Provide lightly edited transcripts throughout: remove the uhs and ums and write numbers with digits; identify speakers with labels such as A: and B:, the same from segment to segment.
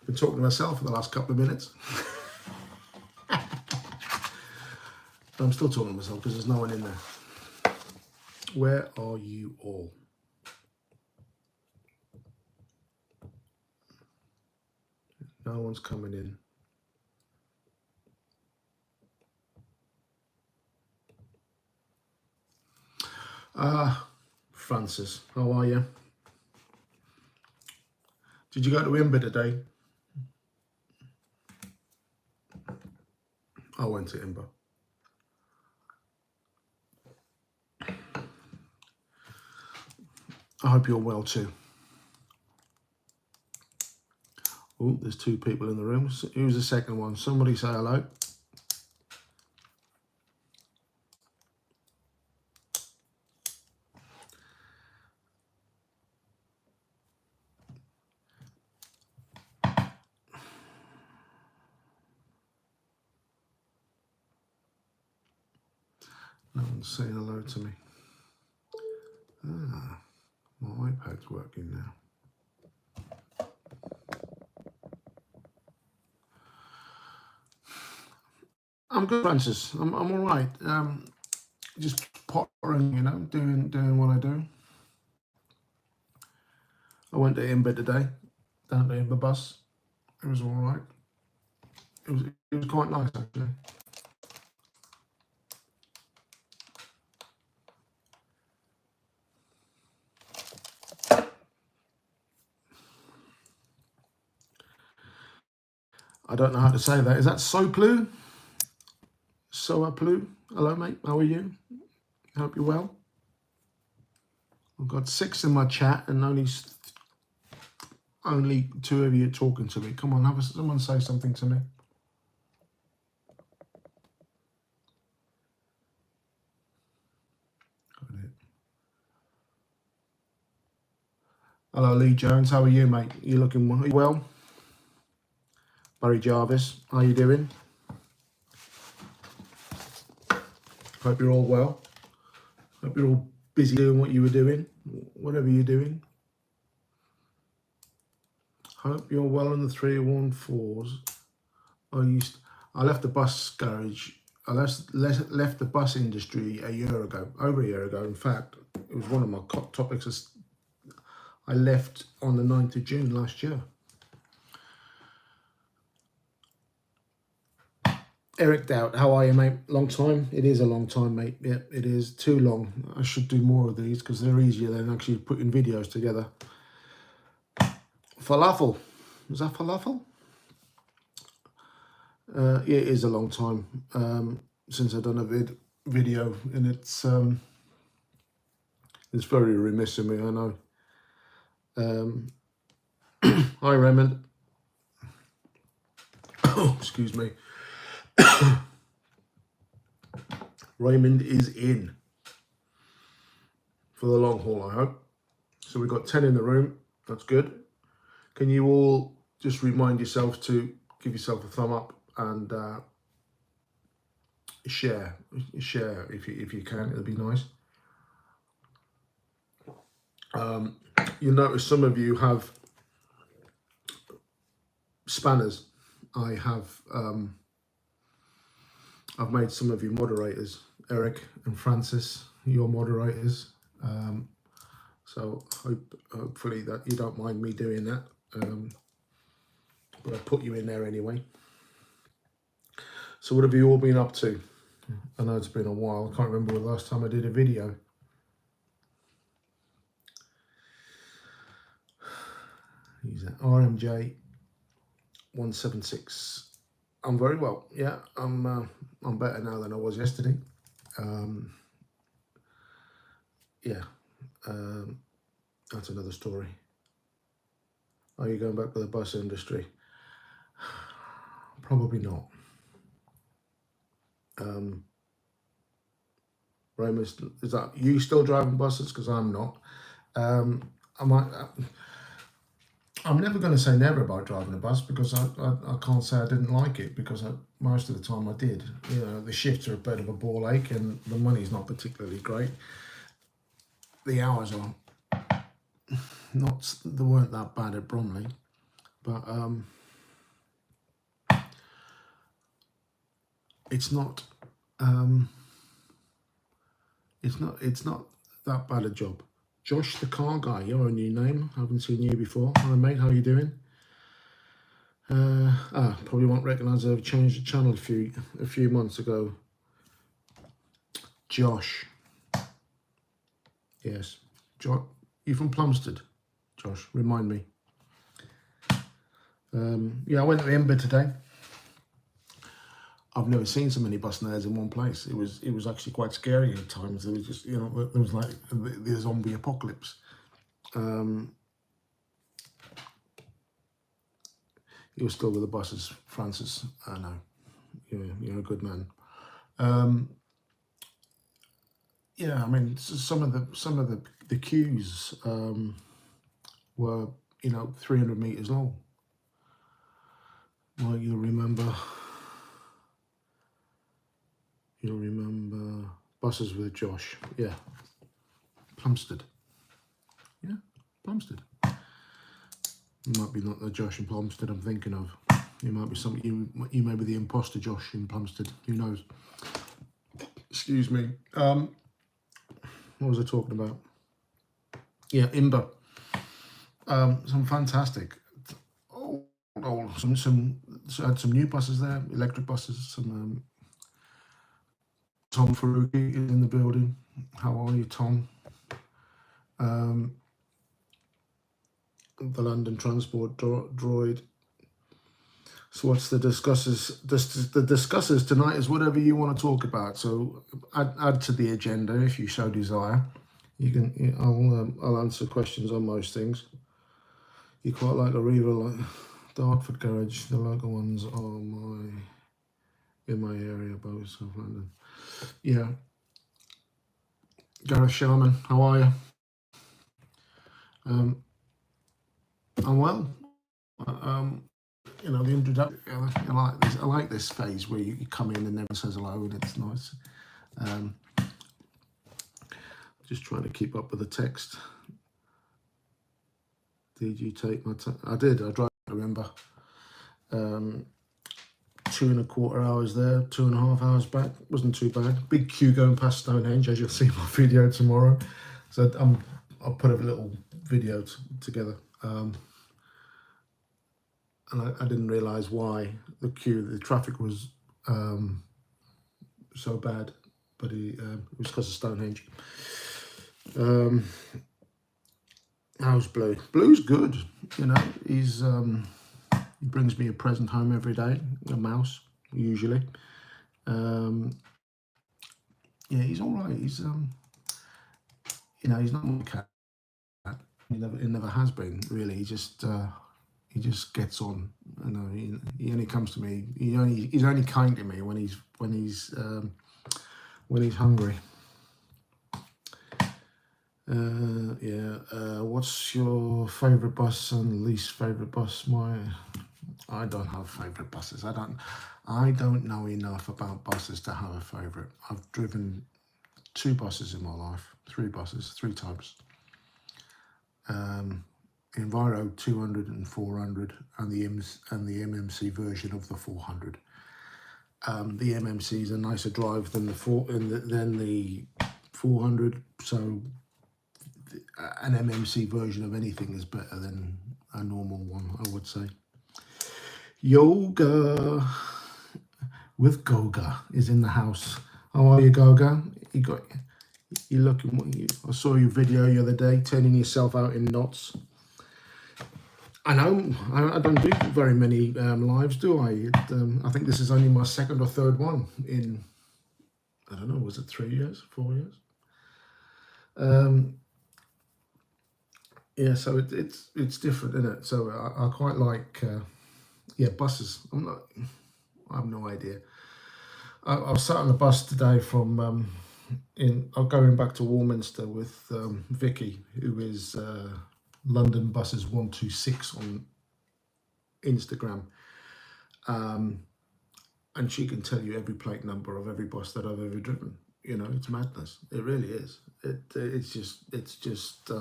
A: Been talking to myself for the last couple of minutes. I'm still talking to myself because there's no one in there. Where are you all? No one's coming in. Francis, how are you? Did you go to Imber today? I went to Imber. I hope you're well too. Oh, there's two people in the room. Who's the second one? Somebody say hello. No one's saying hello to me. Ah, my iPad's working now. I'm good, Francis. I'm all right. Just pottering, you know, doing what I do. I went to Imber today, down to Imber bus. It was all right. It was quite nice actually. I don't know how to say that. Is that Soplu? Soaplu? Hello, mate. How are you? Hope you're well. I've got 6 in my chat and only 2 of you talking to me. Come on, someone say something to me. Hello, Lee Jones. How are you, mate? You looking well? Barry Jarvis, how you doing? Hope you're all well. Hope you're all busy doing what you were doing, whatever you're doing. Hope you're well on the 314s. I left the bus garage. I left the bus industry over a year ago. In fact, it was one of my topics. I left on the 9th of June last year. Eric Dowd, how are you, mate? Long time? It is a long time, mate. Yeah, it is too long. I should do more of these because they're easier than actually putting videos together. Falafel. Is that falafel? Yeah, it is a long time since I've done a video, and it's very remiss of me, I know. Hi, Raymond. Oh, excuse me. Raymond is in for the long haul, I hope. So we've got 10 in the room. That's good. Can you all just remind yourself to give yourself a thumb up and share if you can? It'll be nice. You'll notice some of you have spanners. I've made some of you moderators. Eric and Francis, you're moderators. So hopefully that you don't mind me doing that. But I put you in there anyway. So what have you all been up to? I know it's been a while. I can't remember the last time I did a video. Use that RMJ 176. I'm very well. Yeah, I'm better now than I was yesterday. That's another story. Are you going back to the bus industry? Probably not. Raymond, is that you still driving buses? Because I'm not. I'm never going to say never about driving a bus because I can't say I didn't like it because most of the time I did. You know, the shifts are a bit of a ball ache and the money's not particularly great. The hours are they weren't that bad at Bromley, but it's not that bad a job. Josh the car guy, you're a new name. I haven't seen you before. Hi mate, how you doing? Probably won't recognise I've changed the channel a few months ago. Josh. Yes. You from Plumstead? Josh, remind me. Yeah, I went to Imber today. I've never seen so many bus nares in one place. It was actually quite scary at times. There was just, you know, there was like the zombie apocalypse. You're still with the buses, Francis. I know. You're a good man. Yeah, I mean, some of the queues were, you know, 300 meters long. Well, you'll remember buses with Josh. Yeah, Plumstead. Yeah, Plumstead. Might be not the Josh in Plumstead I'm thinking of. You might be you may be the imposter Josh in Plumstead. Who knows? Excuse me. What was I talking about? Yeah, Imber. Some fantastic. So I had some new buses there, electric buses. Some Tom Faruqi is in the building. How are you, Tom? The London Transport Droid. So what's the discussers? The discussers tonight is whatever you want to talk about. So add to the agenda if you so desire. You can. I'll answer questions on most things. You quite like Arriva, like Dartford Garage. The local ones are in my area, both South London. Yeah. Gareth Sharman, how are you? I'm well. You know, the introduction. I like this phase where you come in and everyone says hello, and it's nice. Just trying to keep up with the text. Did you take my time? I did. I drove. I remember. 2.25 hours there, 2.5 hours back. Wasn't too bad. Big queue going past Stonehenge, as you'll see in my video tomorrow. So I'll put a little video together. And I didn't realise why the traffic was so bad, but it was because of Stonehenge. How's Blue? Blue's good, you know. He brings me a present home every day, a mouse usually. Yeah, he's all right. He's you know, he's not my cat. He never has been really. He just gets on. You know, he only comes to me. He's only kind to me when he's hungry. What's your favourite bus and least favourite bus? I don't have favourite buses. I don't know enough about buses to have a favourite. I've driven 2 buses in my life, 3 buses, 3 times. Enviro 200 and 400, and the MMC version of the 400. The MMC is a nicer drive than the 400, so an MMC version of anything is better than a normal one, I would say. Yoga with Goga is in the house. How are you, Goga? You looking? I saw your video the other day, turning yourself out in knots. I know I don't do very many lives, do I? I think this is only my 2nd or 3rd one in, I don't know, was it 3 years, 4 years? Yeah, so it's different, isn't it? So I quite like, buses. I have no idea. I was sat on a bus today from I'm going back to Warminster with Vicky, who is London Buses 126 on Instagram, and she can tell you every plate number of every bus that I've ever driven. You know, it's madness. It really is. It's just I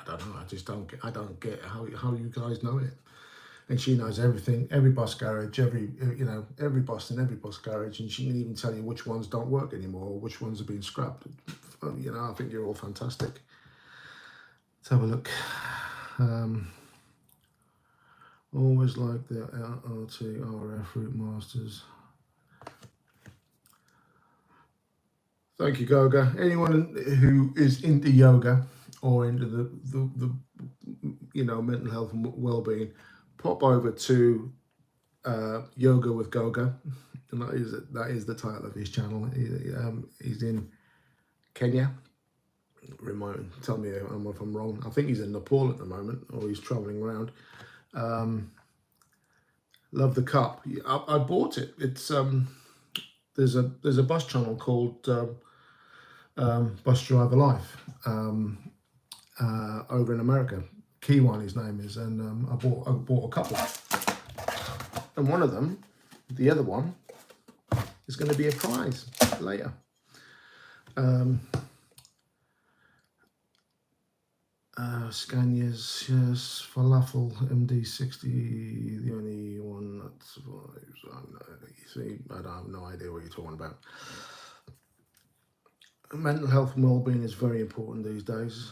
A: don't know. I don't get how you guys know it. and she knows everything, every bus garage, every bus in every bus garage, and she can even tell you which ones don't work anymore, or which ones are being scrapped. I think you're all fantastic. Let's have a look. Always like the RT RF Route Masters. Thank you, Goga. Anyone who is into yoga or into the mental health and well-being, pop over to Yoga with Goga, and that is the title of his channel. He's in Kenya. Tell me if I'm wrong. I think he's in Nepal at the moment, or he's traveling around. Love the cup. I bought it. It's there's a bus channel called Bus Driver Life over in America. Kiwan, his name is, and I bought a couple, and one of them, the other one, is going to be a prize later. Scanias, yes, Falafel MD60, the only one that survives. I have no idea what you're talking about. Mental health and well-being is very important these days.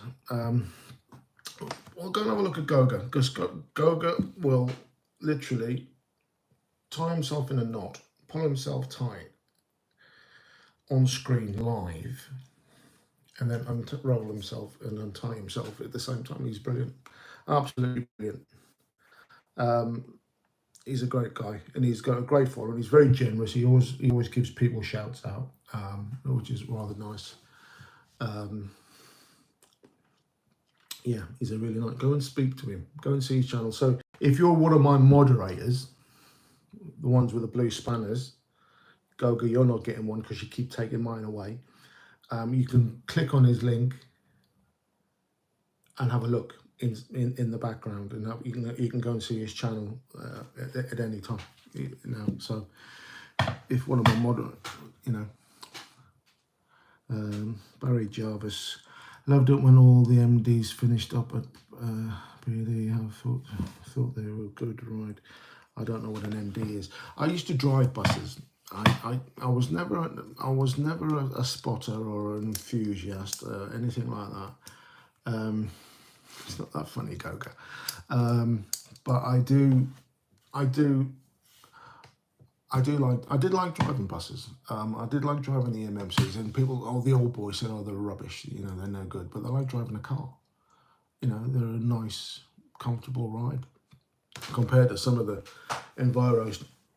A: We'll go and have a look at Goga, because Goga will literally tie himself in a knot, pull himself tight on screen live, and then unroll himself and untie himself at the same time. He's brilliant, absolutely brilliant. He's a great guy, and he's got a great following. He's very generous. He always gives people shouts out, which is rather nice. Yeah, he's a really nice. Go and speak to him. Go and see his channel. So if you're one of my moderators, the ones with the blue spanners, Goga, you're not getting one because you keep taking mine away. You can click on his link and have a look in the background, and you can go and see his channel at any time. So if one of my moderators, Barry Jarvis, loved it when all the MDs finished up at BD. I thought they were a good ride. I don't know what an MD is. I used to drive buses. I was never a spotter or an enthusiast, anything like that. It's not that funny, Goga. But I did like driving buses. I did like driving the MMCs, and people, the old boys said, they're rubbish, they're no good, but they like driving a car. They're a nice, comfortable ride compared to some of the Enviro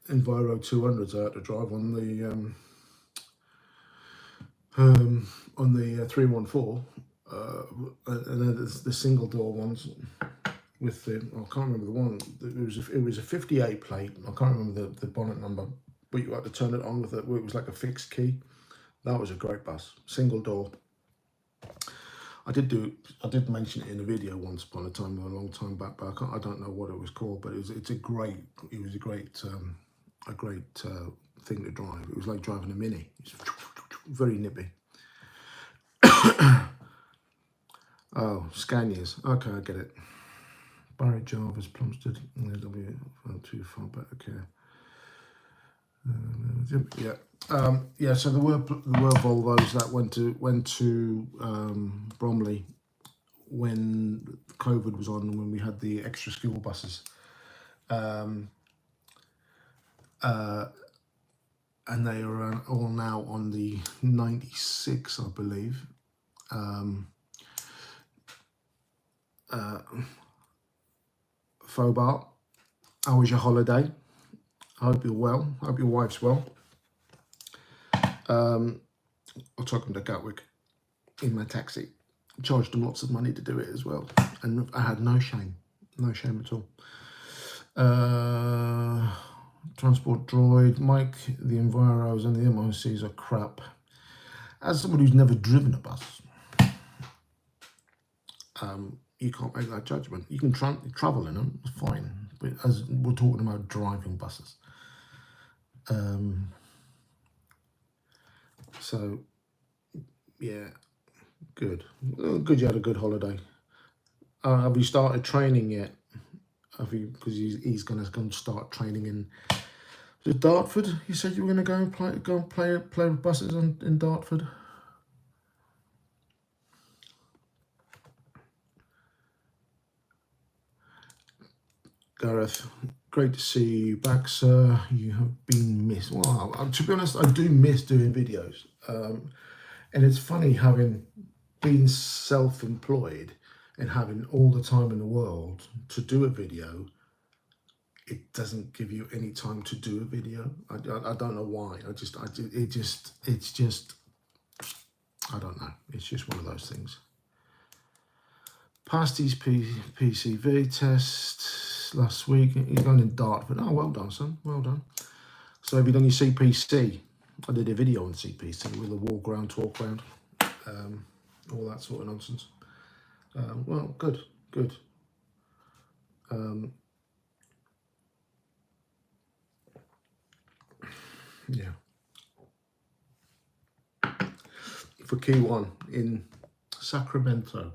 A: 200s I had to drive on the 314, and then there's the single door ones with the, I can't remember the one. It was a 58 plate. I can't remember the bonnet number, but you had to turn it on with it. It was like a fixed key. That was a great bus, single door. I did mention it in a video once upon a time, a long time back, but I don't know what it was called. But it was a great thing to drive. It was like driving a Mini. It's very nippy. Oh, Scanias. Okay, I get it. Barry Jarvis, Plumstead, too far back. Okay. Yeah. So there were Volvos that went to Bromley when COVID was on, when we had the extra school buses. And they are all now on the 96, I believe. Fobart, how was your holiday? I hope you're well. I hope your wife's well. I took them to Gatwick in my taxi. Charged them lots of money to do it as well. And I had no shame at all. Transport Droid, Mike, the Enviros and the MOCs are crap. As somebody who's never driven a bus, you can't make that judgment. You can travel in them, it's fine. But as we're talking about driving buses. So, yeah, good. Good you had a good holiday. Have you started training yet? because he's going to go and start training in Dartford. You said you were going to go and play with buses in Dartford. Gareth, great to see you back, sir. You have been missed. Well, to be honest, I do miss doing videos. And it's funny having been self-employed and having all the time in the world to do a video. It doesn't give you any time to do a video. I don't know why. I don't know. It's just one of those things. Passed his PCV test last week. He's going in Dartford. Oh, well done, son. Well done. So have you done your CPC? I did a video on CPC with a walk around, talk around, all that sort of nonsense. Well, good. Yeah. For key one in Sacramento.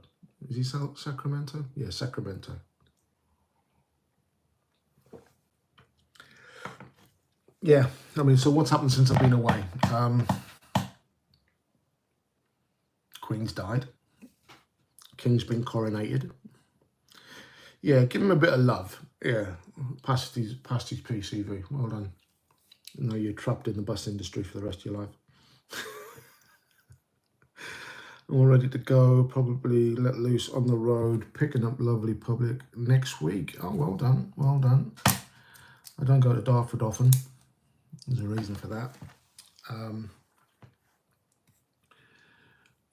A: Is he Sacramento? Yeah, Sacramento. Yeah, I mean, so what's happened since I've been away? Queen's died. King's been coronated. Yeah, give him a bit of love. Yeah, past his PCV. Well done. Now you're trapped in the bus industry for the rest of your life. All ready to go, probably let loose on the road, picking up lovely public next week. Oh, well done, well done. I don't go to Dartford often. There's a reason for that.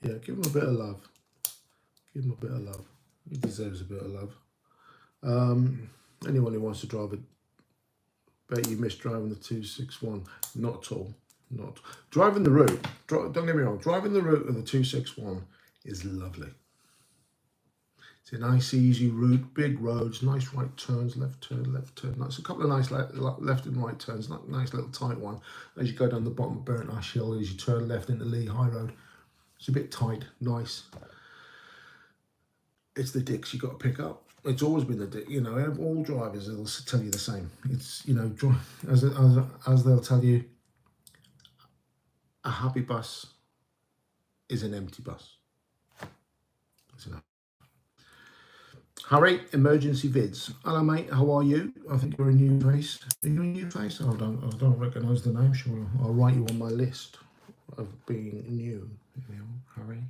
A: Yeah, give him a bit of love. Give him a bit of love. He deserves a bit of love. Anyone who wants to drive it, bet you miss driving the 261. Not at all. Not driving the route. Don't get me wrong. Driving the route of the 261 is lovely. It's a nice, easy route, big roads, nice right turns, left turn, left turn. Nice, a couple of nice left and right turns. Nice little tight one as you go down the bottom of Burnt Ash Hill as you turn left into Lee High Road. It's a bit tight, nice. It's the dicks you got to pick up. It's always been the dick. You know, all drivers will tell you the same. It's, you know, as they'll tell you. A happy bus is an empty bus. That's enough. Harry, emergency vids. Hello, mate. How are you? I think you're a new face. Are you a new face? I don't recognise the name. Sure, I'll write you on my list of being new. You know, Harry.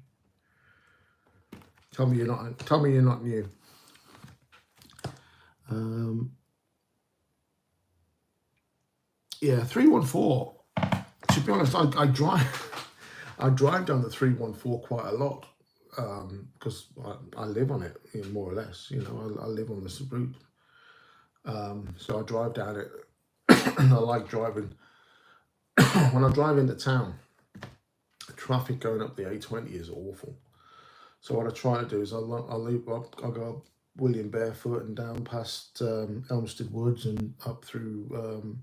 A: Tell me you're not. Tell me you're not new. Yeah, 314. To be honest, I drive down the 314 quite a lot because I live on it, you know, more or less. You know, I live on this route, so I drive down it, and I like driving. When I drive into town, the traffic going up the A20 is awful. So what I try to do is I'll go William Barefoot and down past Elmstead Woods and up through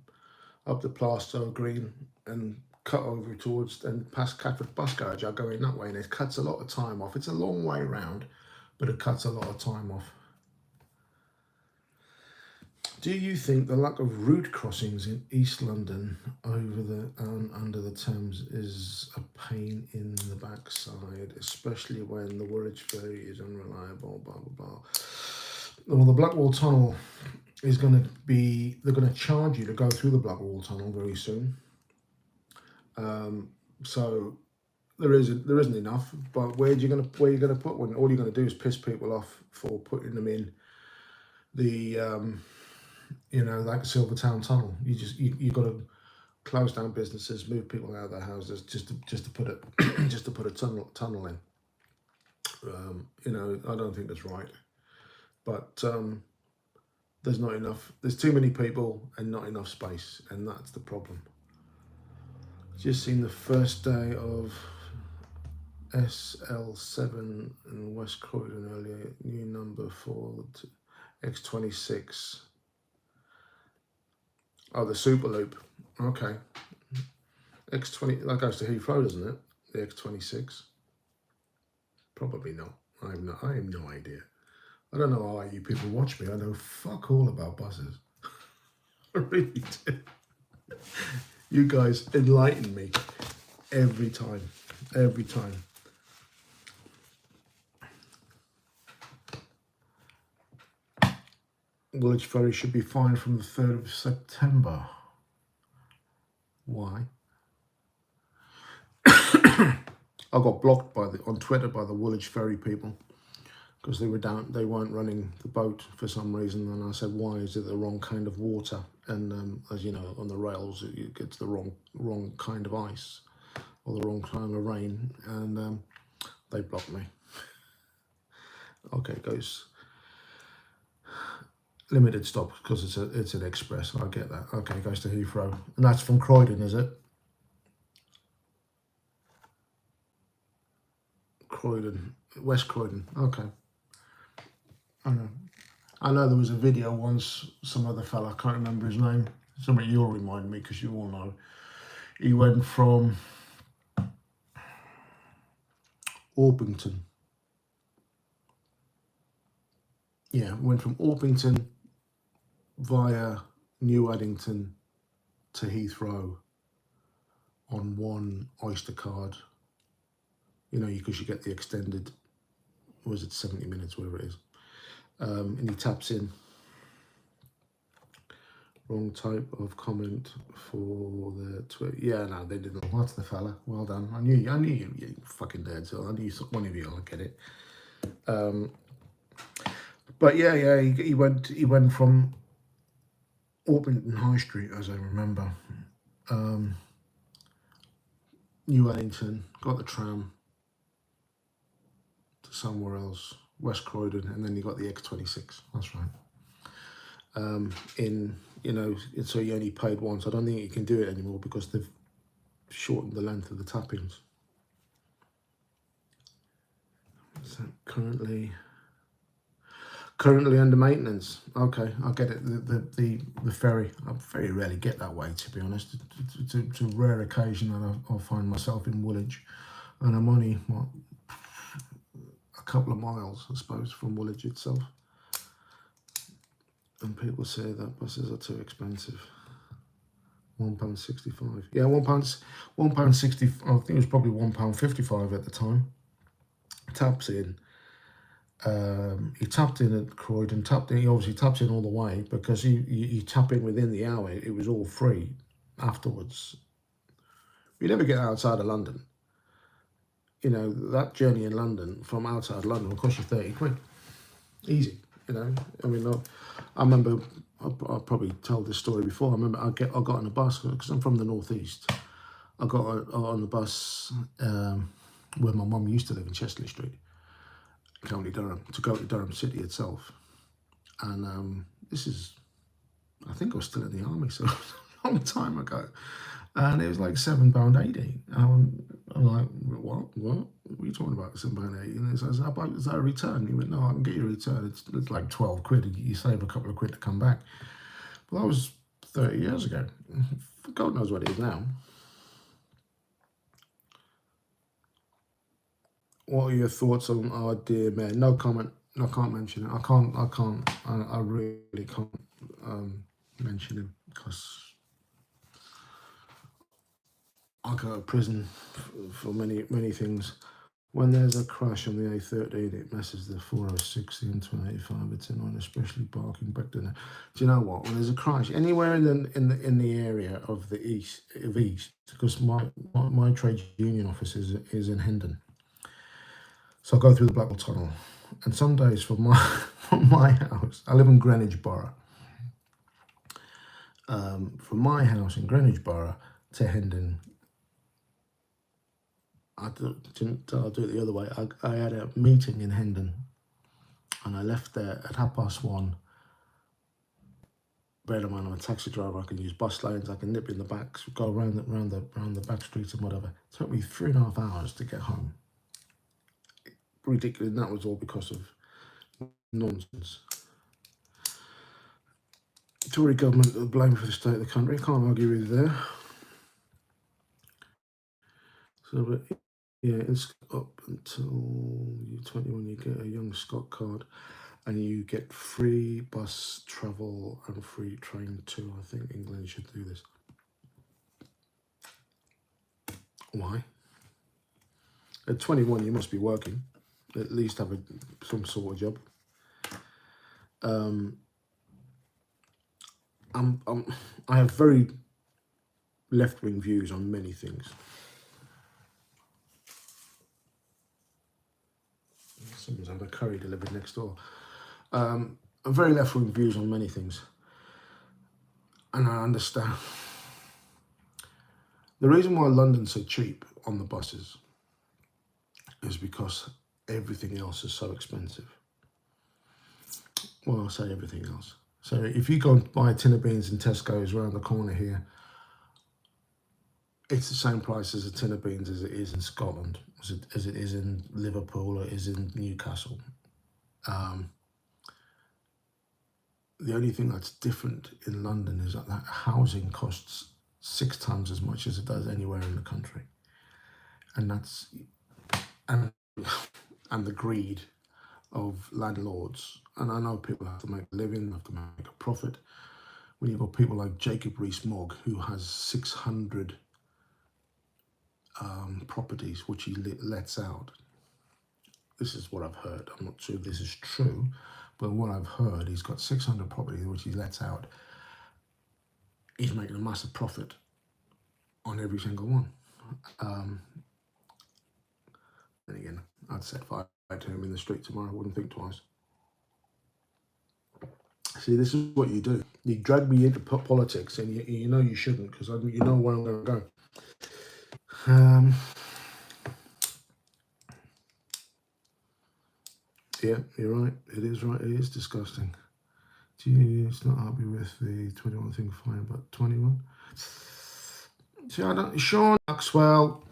A: up the Plaistow Green and cut over towards and past Catford Bus Garage. I go in that way and it cuts a lot of time off. It's a long way round, but it cuts a lot of time off. Do you think the lack of route crossings in East London over the under the Thames is a pain in the backside, especially when the Woolwich ferry is unreliable, blah, blah, blah? Well, the Blackwall Tunnel is going to be, they're going to charge you to go through the Blackwall Tunnel very soon. So there isn't enough, but where are you going to put one? All you're going to do is piss people off for putting them in the you know, like Silvertown Tunnel. You got to close down businesses, move people out of their houses just to put it just to put a tunnel in. You know, I don't think that's right, but there's not enough. There's too many people and not enough space, and that's the problem. Just seen the first day of SL7 in West Croydon earlier. New number for X26. Oh, the Superloop. Okay. X20, that goes to Heathrow, doesn't it? The X26. Probably not. I have no idea. I don't know how you people watch me. I know fuck all about buses. I really do. You guys enlighten me every time. Every time. Woolwich Ferry should be fine from the 3rd of September. Why? I got blocked on Twitter by the Woolwich Ferry people because they weren't running the boat for some reason, and I said, why is it the wrong kind of water? And as you know, on the rails it gets the wrong kind of ice or the wrong kind of rain, and they blocked me. Okay, goes limited stop because it's an express. I get that. Okay, goes to Heathrow, and that's from Croydon, is it? Croydon, West Croydon. Okay. I know there was a video once, some other fella, I can't remember his name. Somebody you'll remind me because you all know. He went from Orpington. Yeah, went from Orpington via New Addington to Heathrow on one Oyster card. You know, because you get the extended, was it 70 minutes, whatever it is. And he taps in. Wrong type of comment for the Twitter. Yeah, no, they didn't. That's the fella. Well done. I knew you fucking dead. So I knew one of you will get it. But yeah, he went from Orpington High Street, as I remember. New Addington, got the tram to somewhere else, West Croydon, and then you got the X26. That's right. So you only paid once. I don't think you can do it anymore because they've shortened the length of the tappings. So currently under maintenance. Okay, I get it. The ferry. I very rarely get that way, to be honest. It's a rare occasion that I'll find myself in Woolwich, and I'm only a couple of miles, I suppose, from Woolwich itself. And people say that buses are too expensive. £1.65. Yeah, £1.60. I think it was probably £1.55 at the time. Taps in. He tapped in at Croydon. He obviously tapped in all the way because you tap in within the hour. It was all free afterwards. You never get outside of London. You know, that journey in London from outside London will cost you 30 quid. Easy. You know, I mean, I remember, I'll probably told this story before. I remember I got on a bus because I'm from the northeast. I got on the bus where my mum used to live in Chesley Street, County Durham, to go to Durham City itself. And this is, I think I was still in the army, so a long time ago. And it was like £7.80. I'm like, what? What are you talking about, £7.80? And he says, is that a return? He went, no, I can get you a return. It's like 12 quid. You save a couple of quid to come back. But that was 30 years ago. God knows what it is now. What are your thoughts on our dear mayor? No comment. I can't mention it. I really can't mention him because I go to prison for many things. When there's a crash on the A13, it messes the 406, the M285. It's annoying, especially parking back there. Do you know what? When there's a crash anywhere in the area of the east, because my trade union office is in Hendon, so I go through the Blackwell Tunnel, and some days from my house, I live in Greenwich Borough. From my house in Greenwich Borough to Hendon, I'll do it the other way. I had a meeting in Hendon and I left there at 1:30. Bear in mind, I'm a taxi driver. I can use bus lanes. I can nip in the back, go around the back streets and whatever. It took me 3.5 hours to get home. Ridiculous. And that was all because of nonsense. Tory government are blamed for the state of the country. Can't argue with you there. So, but yeah, it's up until you're 21, you get a young Scot card. and you get free bus travel and free train too. I think England should do this. Why? At 21, you must be working, at least have some sort of job. I have very left-wing views on many things. Someone's having a curry delivered next door. I'm very left-wing views on many things, and I understand. The reason why London's so cheap on the buses is because everything else is so expensive. Well, I'll say everything else. So if you go and buy a tin of beans in Tesco's around the corner here, it's the same price as a tin of beans as it is in Scotland, as it is in Liverpool, or is in Newcastle. The only thing that's different in London is that housing costs 6 times as much as it does anywhere in the country, and that's and the greed of landlords. And I know people have to make a living, have to make a profit. When you've got people like Jacob Rees-Mogg, who has 600 properties which he lets out. This is what I've heard. I'm not sure this is true, but what I've heard, he's got 600 properties which he lets out. He's making a massive profit on every single one. And again, I'd set fire to him in the street tomorrow. I wouldn't think twice. See, this is what you do. You drag me into politics, and you know you shouldn't, because you know where I'm going to go. Yeah, you're right. It is right. It is disgusting. It's not happy with the 21 thing, fine, but 21. See, I don't. Sean Maxwell,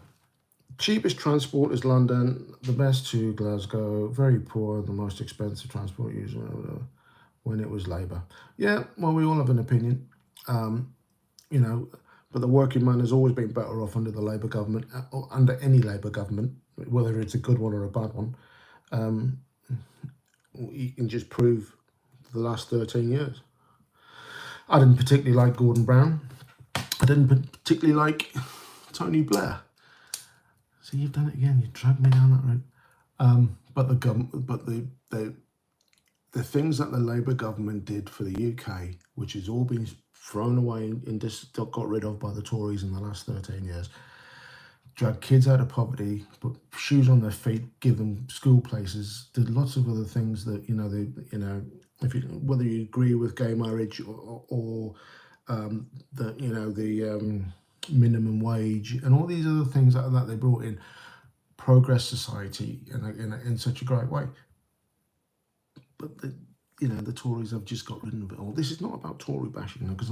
A: cheapest transport is London, the best to Glasgow, very poor, the most expensive transport user when it was Labour. Yeah, well, we all have an opinion, you know, but the working man has always been better off under the Labour government, or under any Labour government, whether it's a good one or a bad one. You can just prove the last 13 years. I didn't particularly like Gordon Brown. I didn't particularly like Tony Blair. See, you've done it again. You dragged me down that road. But the government, but the things that the Labour government did for the UK, which has all been thrown away and just got rid of by the Tories in the last 13 years, drag kids out of poverty, put shoes on their feet, give them school places, did lots of other things that, if you, whether you agree with gay marriage or the minimum wage and all these other things that they brought in, progress society in such a great way. But the Tories have just got rid of it all. This is not about Tory bashing, because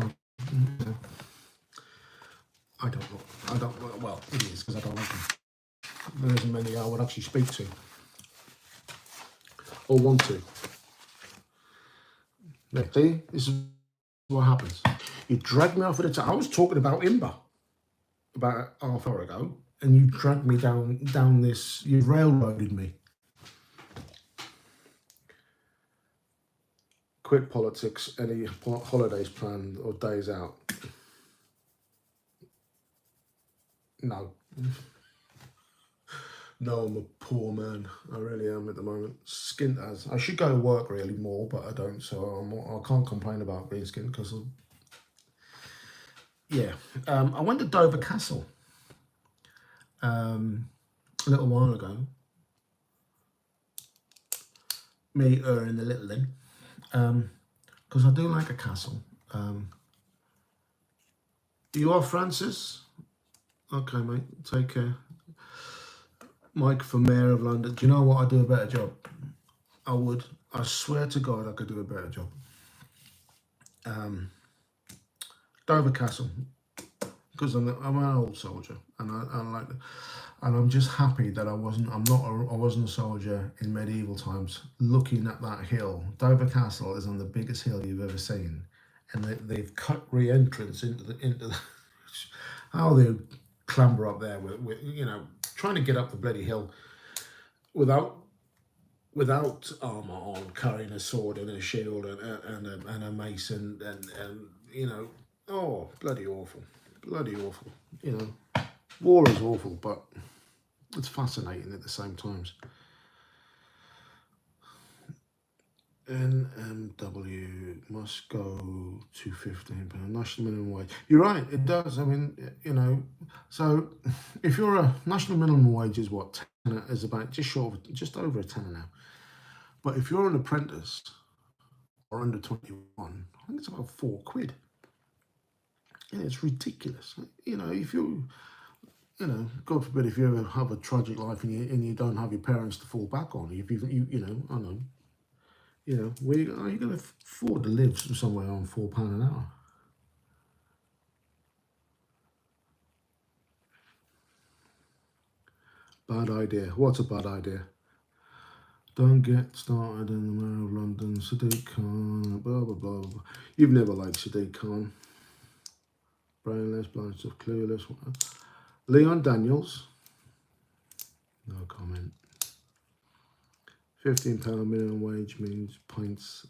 A: I don't know. Well, it is, because I don't like them. There isn't many I would actually speak to or want to. See, this is what happens. You drag me off at a time. I was talking about Imber about half an hour ago, and you dragged me down this. You railroaded me. Quit politics. Any holidays planned or days out? No. No, I'm a poor man. I really am at the moment. Skint as. I should go to work really more, but I don't, so I can't complain about being skint because of... Yeah. I went to Dover Castle a little while ago. Me, her, and the little in. Because I do like a castle. You are Francis? Okay, mate. Take care. Mike for Mayor of London. Do you know what? I'd do a better job. I would. I swear to God I could do a better job. Dover Castle. Because I'm an old soldier, and I like it. And I'm just happy that I wasn't a soldier in medieval times. Looking at that hill, Dover Castle is on the biggest hill you've ever seen, and they've cut re-entrance into the how they clamber up there with trying to get up the bloody hill without without armor on, carrying a sword and a shield and a mace and you know, oh, bloody awful, bloody awful. You know, war is awful, but it's fascinating at the same times. NMW must go to £15 national minimum wage. You're right, it does. I mean, you know, so if you're a national minimum wage is what, is about just over a tenner now. But if you're an apprentice or under 21, I think it's about £4. Yeah, it's ridiculous. You know, if you know, God forbid, if you ever have a tragic life and you don't have your parents to fall back on, if you know, I know, you know, where are you going to afford to live somewhere on £4 an hour? Bad idea. What's a bad idea? Don't get started in the Mayor of London, Sadiq Khan, blah, blah, blah, blah. You've never liked Sadiq Khan. Brainless, blind stuff, clueless. Leon Daniels. No comment. £15 minimum wage means pints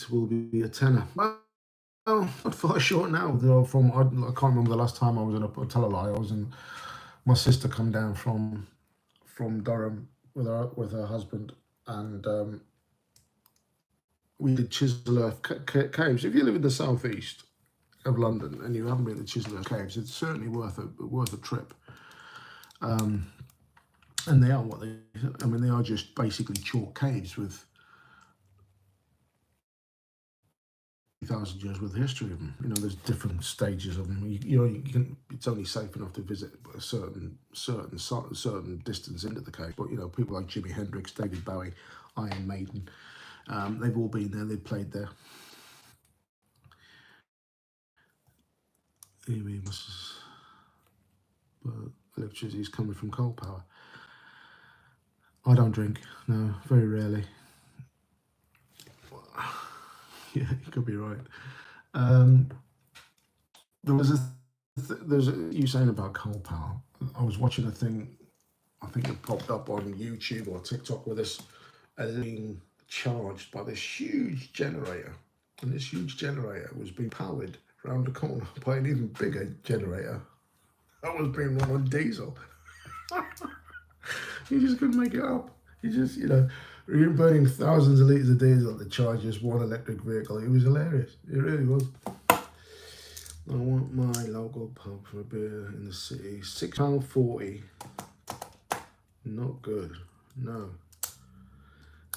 A: will be a tenner. Well, not far short now. From I can't remember the last time I was in a tell a lie. I was in. My sister come down from Durham with her husband, and we did Chislehurst Caves. If you live in the southeast of London and you haven't been to Chislehurst Caves, it's certainly worth a trip. And they are what they. I mean, they are just basically chalk caves with 1,000 years worth of history of them. You know, there's different stages of them. You can. It's only safe enough to visit a certain distance into the cave. But you know, people like Jimi Hendrix, David Bowie, Iron Maiden, they've all been there. They've played there. But electricity is coming from coal power. I don't drink. No, very rarely. Yeah, you could be right. There's you saying about coal power. I was watching a thing, I think it popped up on YouTube or TikTok with this being charged by this huge generator, and this huge generator was being powered around the corner by an even bigger generator that was being run on diesel. You just couldn't make it up. You just, you know, you're burning thousands of litres of diesel to charge just one electric vehicle. It was hilarious. It really was. I want my local pub for a beer in the city. £6.40. Not good. No.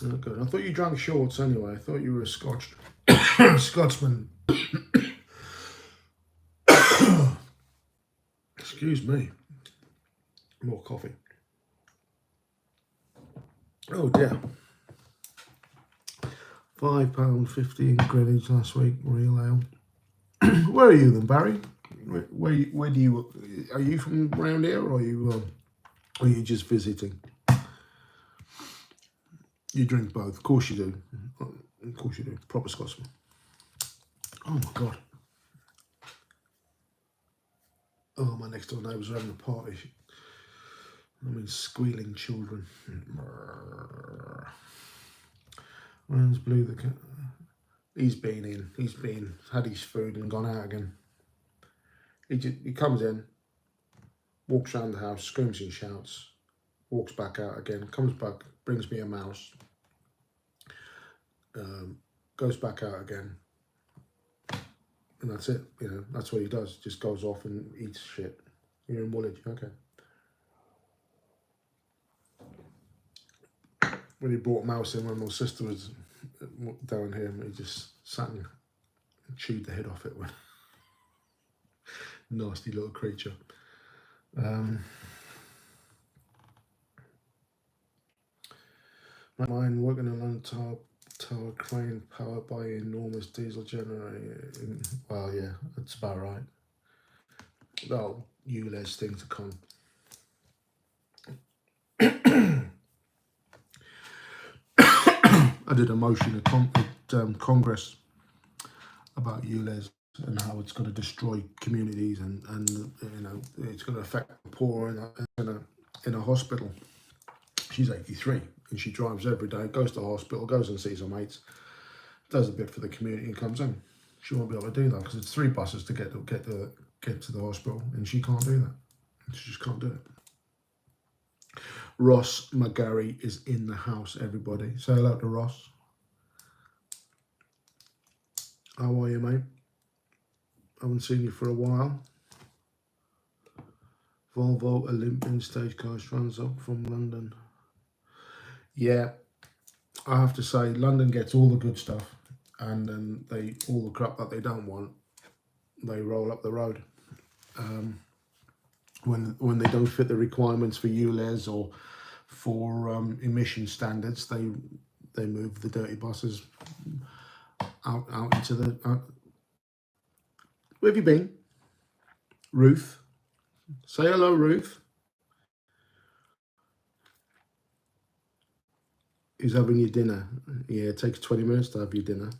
A: Not good. I thought you drank shorts anyway. I thought you were a Scotsman. Excuse me. More coffee. Oh dear. £5.50 in Greenwich last week, real ale. Where are you then, Barry? Where do you? Are you from around here, or are you just visiting? You drink both, of course you do. Of course you do. Proper Scotsman. Oh my God. Oh, my next door neighbours are having a party. I mean, squealing children. Ryan's Blue the cat. He's been in. He's had his food and gone out again. He comes in, walks around the house, screams and shouts, walks back out again, comes back, brings me a mouse, goes back out again, and that's it. You know, that's what he does. Just goes off and eats shit. You're in Woolwich, okay. When he brought mouse in when my sister was down here, he just sat and chewed the head off it. Nasty little creature. Mine working on tower crane powered by enormous diesel generator. Well, yeah, that's about right. Well, ULEZ thing to come. I did a motion at Congress about ULEZ and how it's going to destroy communities and you know, it's going to affect the poor in a hospital. She's 83 and she drives every day, goes to the hospital, goes and sees her mates, does a bit for the community and comes home. She won't be able to do that because it's 3 buses to get to the hospital, and she can't do that. She just can't do it. Ross McGarry is in the house, everybody. Say hello to Ross. How are you, mate? Haven't seen you for a while. Volvo Olympian Stagecoach runs up from London. Yeah, I have to say, London gets all the good stuff, and then all the crap that they don't want, they roll up the road. When they don't fit the requirements for ULEZ or for emission standards, they move the dirty buses out into the. Where have you been, Ruth? Say hello, Ruth. Who's having your dinner? Yeah, it takes 20 minutes to have your dinner.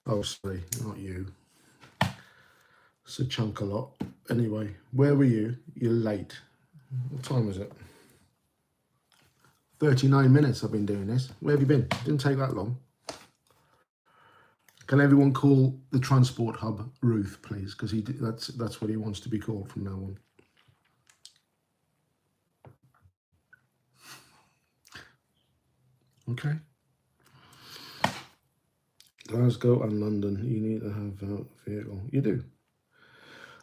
A: Oh, sorry, not you. It's a chunk a lot. Anyway, where were you? You're late. What time is it? 39 minutes I've been doing this. Where have you been? It didn't take that long. Can everyone call the transport hub Ruth, please? Because that's what he wants to be called from now on. Okay. Glasgow and London, you need to have a vehicle. You do.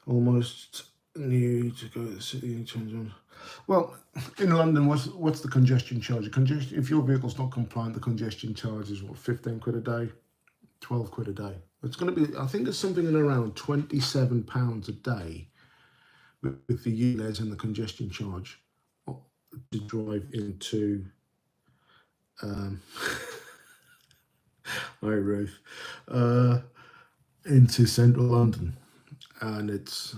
A: Almost new to go to the city and change on. Well, in London, what's the congestion charge? If your vehicle's not compliant, the congestion charge is what, 15 quid a day, 12 quid a day. It's going to be, I think it's something in around £27 a day with the ULEZ and the congestion charge to drive into. Hi, Ruth. Into central London, and it's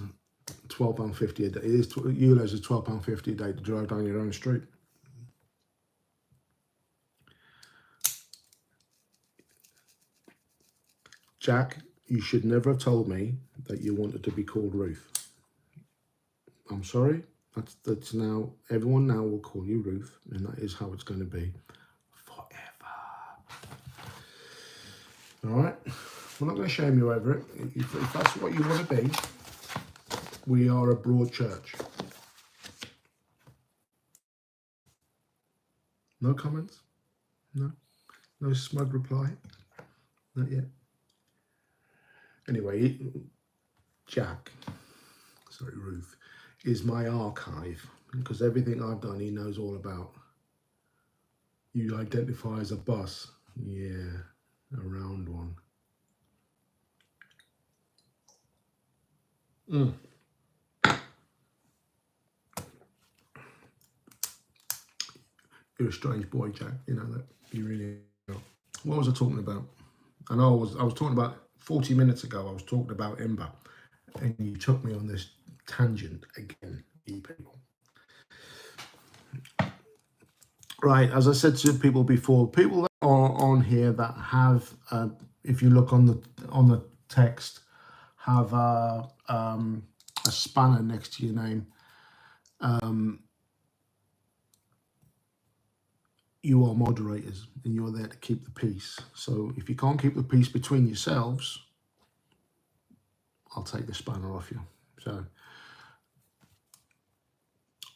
A: £12.50 a day. It is ULEZ is £12.50 a day to drive down your own street. Jack, you should never have told me that you wanted to be called Ruth. I'm sorry. That's now, everyone now will call you Ruth, and that is how it's going to be forever. All right? We're not going to shame you over it. If that's what you want to be, we are a broad church. No comments? No? No smug reply? Not yet. Anyway, Ruth, is my archive, because everything I've done he knows all about. You identify as a bus. Yeah, a round one. You're a strange boy, Jack. You know that. You really are. What was I talking about? I know I was talking about 40 minutes ago. I was talking about Imber, and you took me on this tangent again, you people. Right, as I said to people before, people that are on here that have, if you look on the text, have a spanner next to your name. You are moderators, and you're there to keep the peace. So if you can't keep the peace between yourselves, I'll take the spanner off you. So,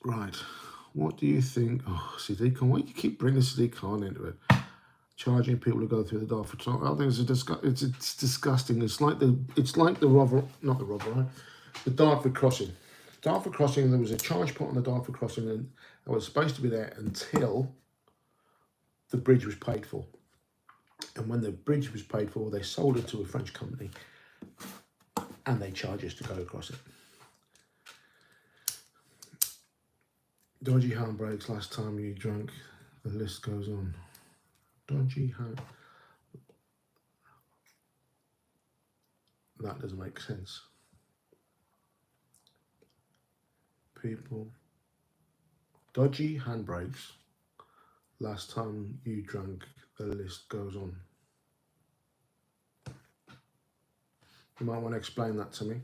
A: right, what do you think? Oh, Sadiq Khan, why do you keep bringing Sadiq Khan into it? Charging people to go through the Dartford Tunnel. I think it's disgusting. It's like the Dartford Crossing. Dartford Crossing, there was a charge put on the Dartford Crossing, and it was supposed to be there until the bridge was paid for. And when the bridge was paid for, they sold it to a French company, and they charge us to go across it. Dodgy handbrakes last time you drank, the list goes on. Dodgy hand. That doesn't make sense. People. Dodgy handbrakes last time you drank, the list goes on. You might want to explain that to me.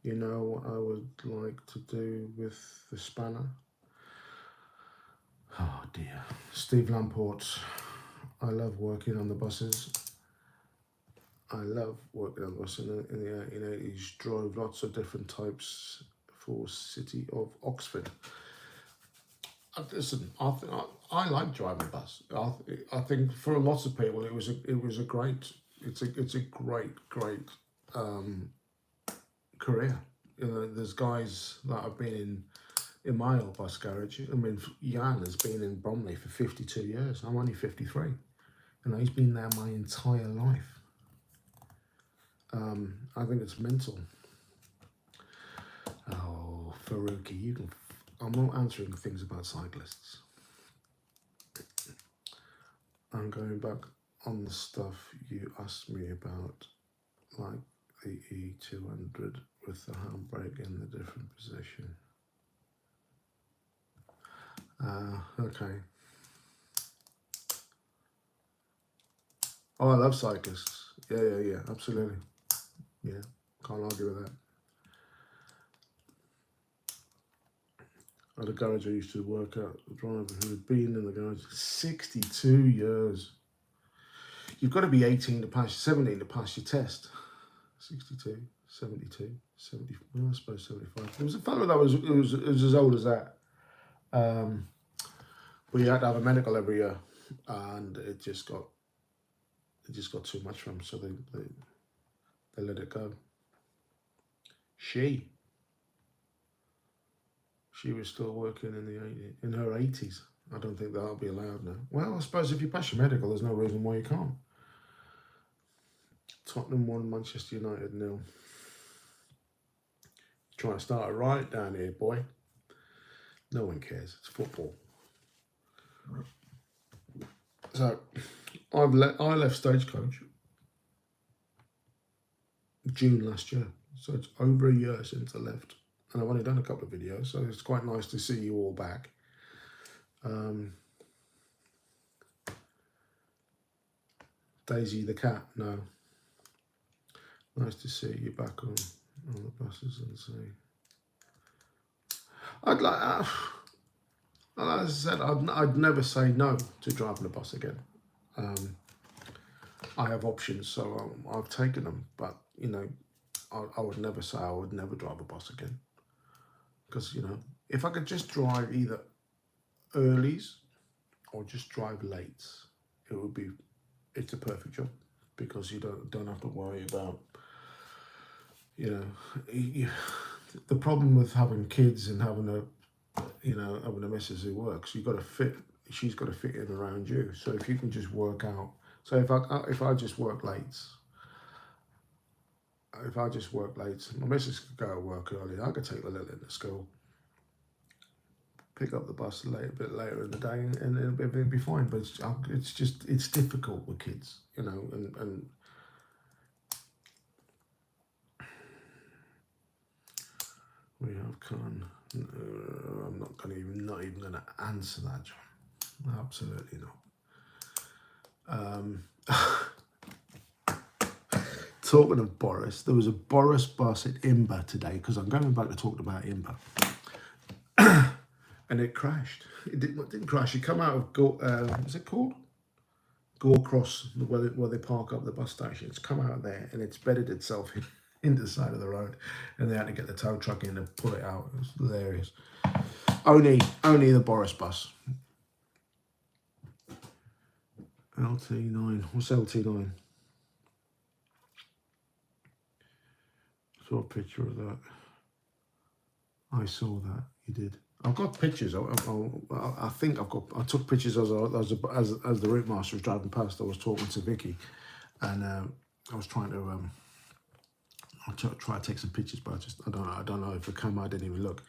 A: You know what I would like to do with the spanner? Oh dear. Steve Lamport. I love working on the buses. I love working on the buses. In the 1880s, drove lots of different types for City of Oxford. Listen, I like driving a bus. I think for lots of people it's a great career. You know, there's guys that have been in my old bus garage. I mean, Jan has been in Bromley for 52 years. I'm only 53. You know, he's been there my entire life. I think it's mental. Oh, Faruqi, you can. I'm not answering things about cyclists. I'm going back on the stuff you asked me about, like the E200 with the handbrake in the different position. Okay. Oh, I love cyclists. Yeah, absolutely. Yeah, can't argue with that. At the garage I used to work at, the driver who had been in the garage 62 years. You've got to be 18 to pass, 17 to pass your test. 62, 72, 70, well, I suppose 75. There was a fellow that was as old as that. But you had to have a medical every year, and it just got too much for him, so they let it go. She was still working in her 80s. I don't think that'll be allowed now. Well, I suppose if you pass your medical, there's no reason why you can't. Tottenham 1, Manchester United 0. Trying to start a riot down here, boy. No one cares. It's football. So, I left Stagecoach June last year. So it's over a year since I left. And I've only done a couple of videos, so it's quite nice to see you all back. Daisy the cat, no. Nice to see you back on the buses and see. I'd like, as I said, I'd never say no to driving a bus again. I have options, so I've taken them, but you know, I would never say I would never drive a bus again. Because, you know, if I could just drive either earlies or just drive lates, it's a perfect job, because you don't have to worry about, you know, the problem with having kids and having a missus who works, she's got to fit in around you. So if you can just work out, so if I just work lates, my missus could go to work early, I could take the little into school, pick up the bus a bit later in the day, and it'll be fine. But it's difficult with kids, you know, and we have Khan. I'm not even going to answer that, John. Absolutely not. Talking of Boris, there was a Boris bus at Imber today, because I'm going back to talk about Imber. And it crashed. It didn't crash. It come out of what's it called? Gore Cross, where they park up the bus station. It's come out of there, and it's bedded itself into the side of the road, and they had to get the tow truck in and pull it out. It was hilarious. Only the Boris bus. LT9. What's LT9? Saw a picture of that. I saw that. You did. I've got pictures. I think I took pictures as the route master was driving past. I was talking to Vicky, and I was trying to try to take some pictures, but I don't know if the camera, I didn't even look.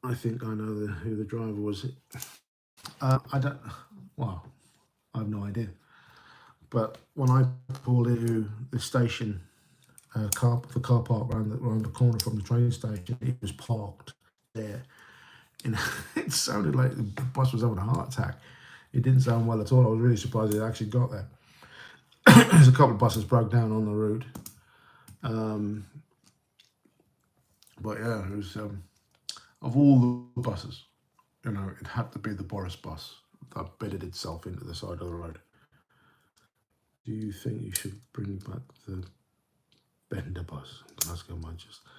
A: I think I know who the driver was. I have no idea. But when I pulled into the station, the car park around the corner from the train station, it was parked there, and it sounded like the bus was having a heart attack. It didn't sound well at all. I was really surprised it actually got there. There's a couple of buses broke down on the route. But yeah, it was of all the buses, you know, it had to be the Boris bus that bedded itself into the side of the road. Do you think you should bring back the Bender bus in Glasgow, Manchester?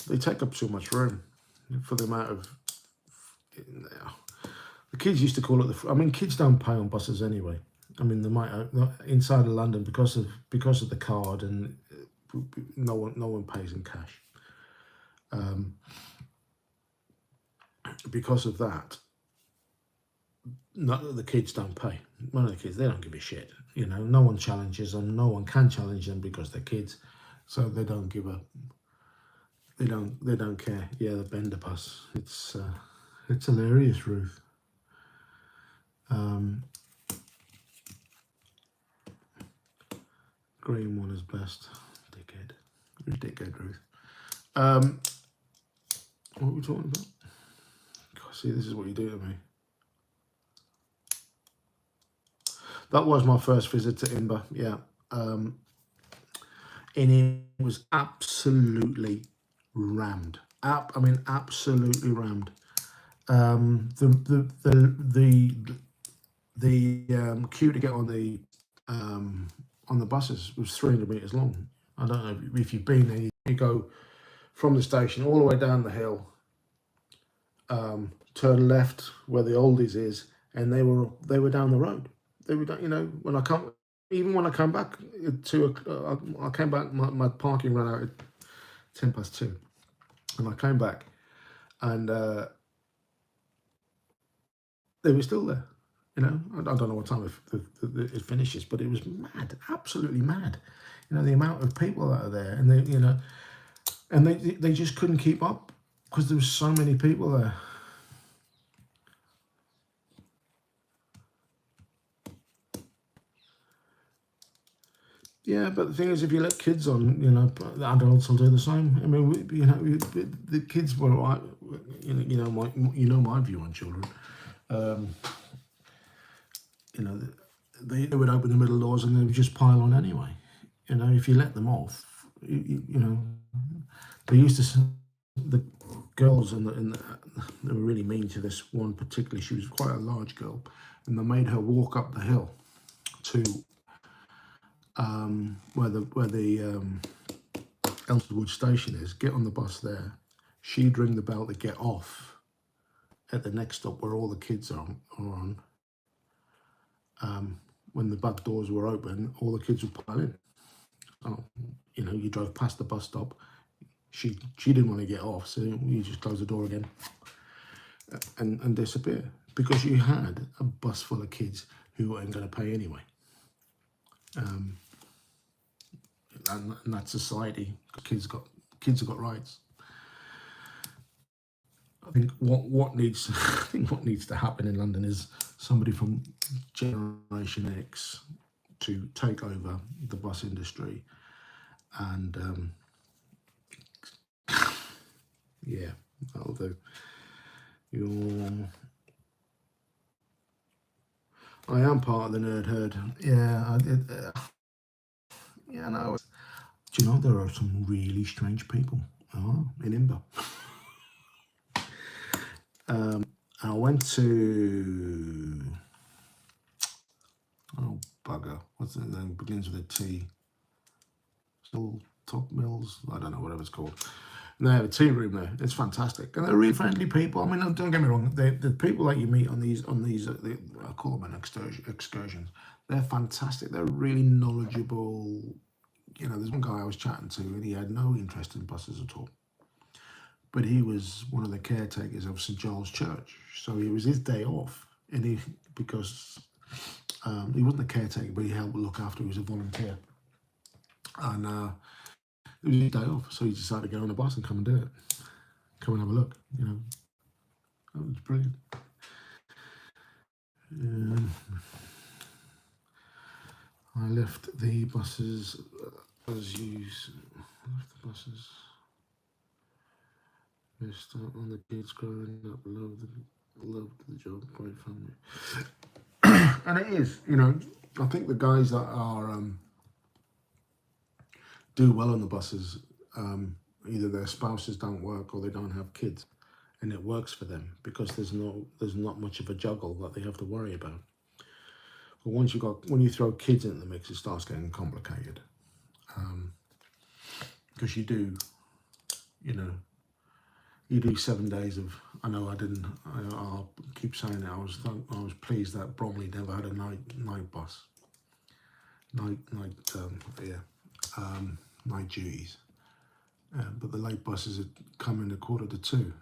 A: They take up so much room for the amount of. The kids used to call it the. I mean, kids don't pay on buses anyway. I mean, they might inside of London because of the card, and no one pays in cash. Because of that, the kids don't pay. One of the kids, they don't give a shit. You know, no one challenges them. No one can challenge them because they're kids, so they don't give a. They don't care. Yeah, the Bender bus. It's hilarious, Ruth. Green one is best. Dickhead. You're a dickhead, Ruth. What are we talking about? God, see, this is what you do to me. That was my first visit to Imber, yeah. And it was absolutely rammed. I mean, absolutely rammed. The queue to get on the buses was 300 meters long. I don't know if you've been there. You go from the station all the way down the hill, turn left where the oldies is, and they were down the road. They were, you know, when I come back at 2:00, I came back. My parking ran out at 2:10, and I came back, and they were still there. You know, I don't know what time it finishes, but it was mad, absolutely mad. You know, the amount of people that are there, and they just couldn't keep up because there was so many people there. Yeah, but the thing is, if you let kids on, you know, the adults will do the same. I mean, the kids were, you know my view on children. You know, they would open the middle doors and they would just pile on anyway. You know, if you let them off, you know, they used to. The girls they were really mean to this one particularly. She was quite a large girl, and they made her walk up the hill to where the Elmwood station is. Get on the bus there. She'd ring the bell to get off at the next stop where all the kids are on. When the back doors were open, all the kids would pile in. Oh, you know, you drove past the bus stop. She didn't want to get off, so you just close the door again and disappear, because you had a bus full of kids who weren't going to pay anyway. And that's society. Kids have got rights. I think what needs to happen in London is somebody from Generation X to take over the bus industry, and yeah, that'll do. I am part of the nerd herd. Yeah, yeah, no. Do you know there are some really strange people in Imber? I went to, oh bugger, what's the name? Begins with a T. Still Top Mills? I don't know, whatever it's called. And they have a tea room there. It's fantastic, and they're really friendly people. I mean, don't get me wrong. The people that you meet on these, I call them an excursions. They're fantastic. They're really knowledgeable. You know, there's one guy I was chatting to, and he had no interest in buses at all. But he was one of the caretakers of St Giles Church, so it was his day off, and because he wasn't a caretaker, but he helped look after. He was a volunteer, and it was his day off, so he decided to go on a bus and come and do it, come and have a look. You know, that was brilliant. I left the buses as you left the buses. Missed out on the kids growing up. Loved the job. Great family. And it is, you know, I think the guys that are do well on the buses, either their spouses don't work or they don't have kids, and it works for them because there's not much of a juggle that they have to worry about. But when you throw kids into the mix, it starts getting complicated, because you do, you know, you do 7 days of. I know I didn't. I'll keep saying it. I was pleased that Bromley never had a night bus, night duties. But the late buses had come in at 1:45.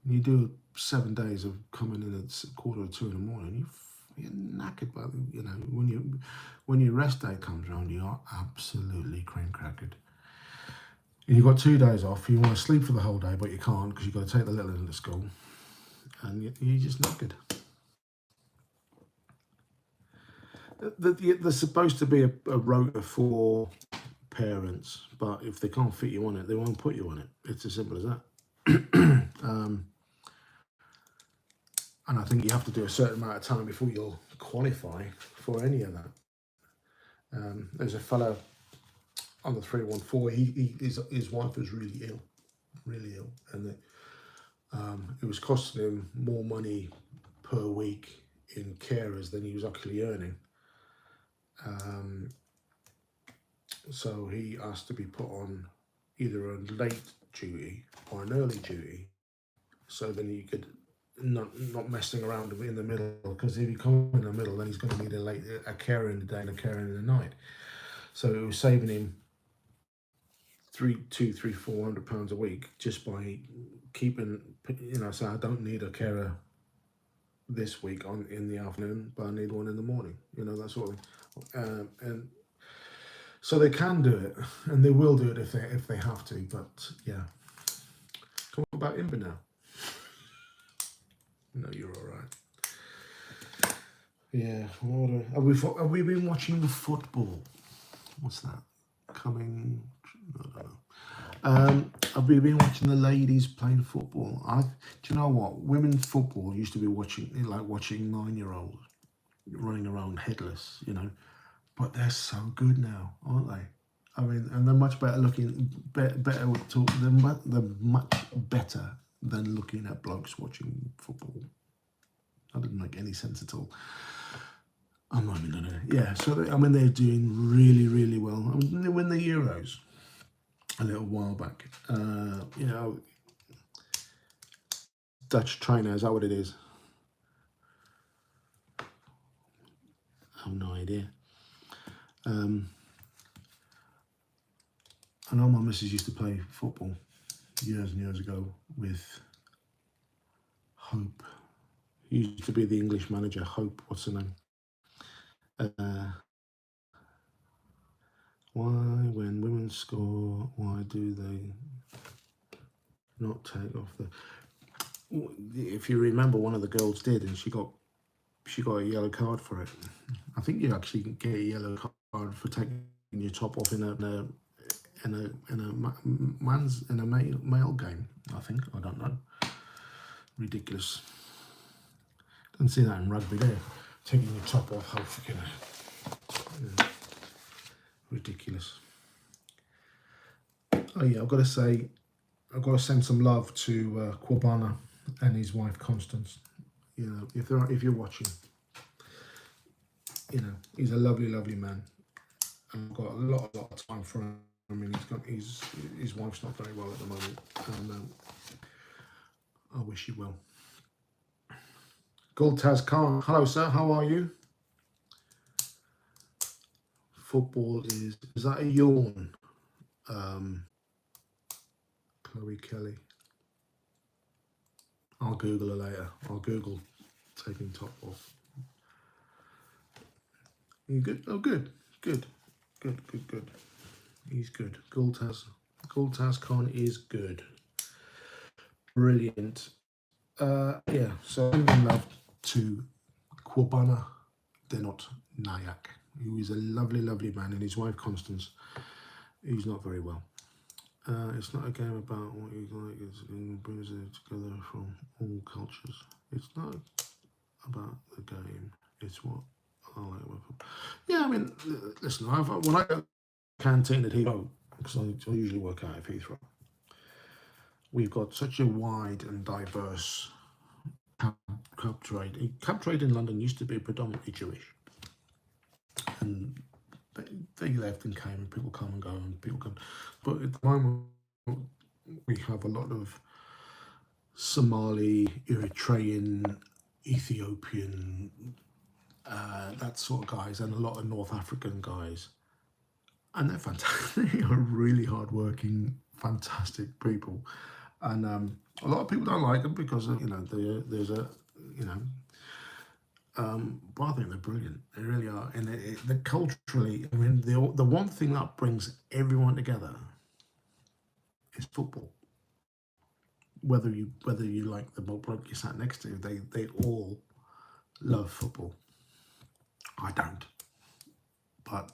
A: You do 7 days of coming in at 1:45 in the morning. You're knackered, but you know when your rest day comes around, you are absolutely cream crackered. And you've got 2 days off. You want to sleep for the whole day, but you can't because you've got to take the little one to school, and you're just knackered. There's supposed to be a rota for parents, but if they can't fit you on it, they won't put you on it. It's as simple as that. And I think you have to do a certain amount of time before you'll qualify for any of that. There's a fellow on the 314. His wife was really ill, and it was costing him more money per week in carers than he was actually earning. So he asked to be put on either a late duty or an early duty, so then he could not messing around in the middle, because if he comes in the middle, then he's going to need a carer in the day and a carer in the night. So it was saving him £400 a week just by keeping, so I don't need a carer this week in the afternoon, but I need one in the morning, that sort of thing. And so they can do it, and they will do it if they have to. But yeah, talk about Imber now. No, you're all right. Yeah, have we been watching the football? What's that coming? I don't know. Have we been watching the ladies playing football? Do you know what? Women's football used to be watching 9-year-olds running around headless, but they're so good now, aren't they? I mean, and they're much better looking, they're much better than looking at blokes watching football. That didn't make any sense at all. I'm not even gonna. Yeah, so they're doing really, really well. They win the Euros a little while back. Dutch trainer, is that what it is? I have no idea. I know my missus used to play football years and years ago with Hope. He used to be the English manager, Hope, what's her name? Why, when women score, why do they not take off the... If you remember, one of the girls did, and she got a yellow card for it. I think you actually get a yellow card for taking your top off in a male game. I think, I don't know. Ridiculous. Don't see that in rugby there. Taking your top off, how freaking ridiculous. Oh yeah, I've got to send some love to Kwabana and his wife Constance. If you're watching, he's a lovely, lovely man, and I've got a lot of time for him. I mean, his wife's not very well at the moment, and I wish you well. Gultaz Khan, hello sir, how are you? Football is that a yawn? Chloe Kelly. I'll Google her later. I'll Google taking top off. You good? Oh, good. He's good. Gultaz Khan is good. Brilliant. Yeah, so sending love to Kwabana Denot Nayak, who is a lovely, lovely man, and his wife Constance, who's not very well. It's not a game about what you like, it brings it together from all cultures. It's not about the game, it's what I like. Yeah, I mean, listen, when I go to the canteen at Heathrow, because I usually work out of Heathrow. We've got such a wide and diverse cab trade. Cab trade in London used to be predominantly Jewish, and they left and came, and people come and go, and people come. But at the moment, we have a lot of Somali, Eritrean, Ethiopian, that sort of guys, and a lot of North African guys. And they're fantastic. They are really hardworking, fantastic people. And a lot of people don't like them because, you know, there's a, you know, but I think they're brilliant. They really are. And they're culturally, I mean, the one thing that brings everyone together is football. Whether you like the bloke you sat next to, they all love football. I don't, but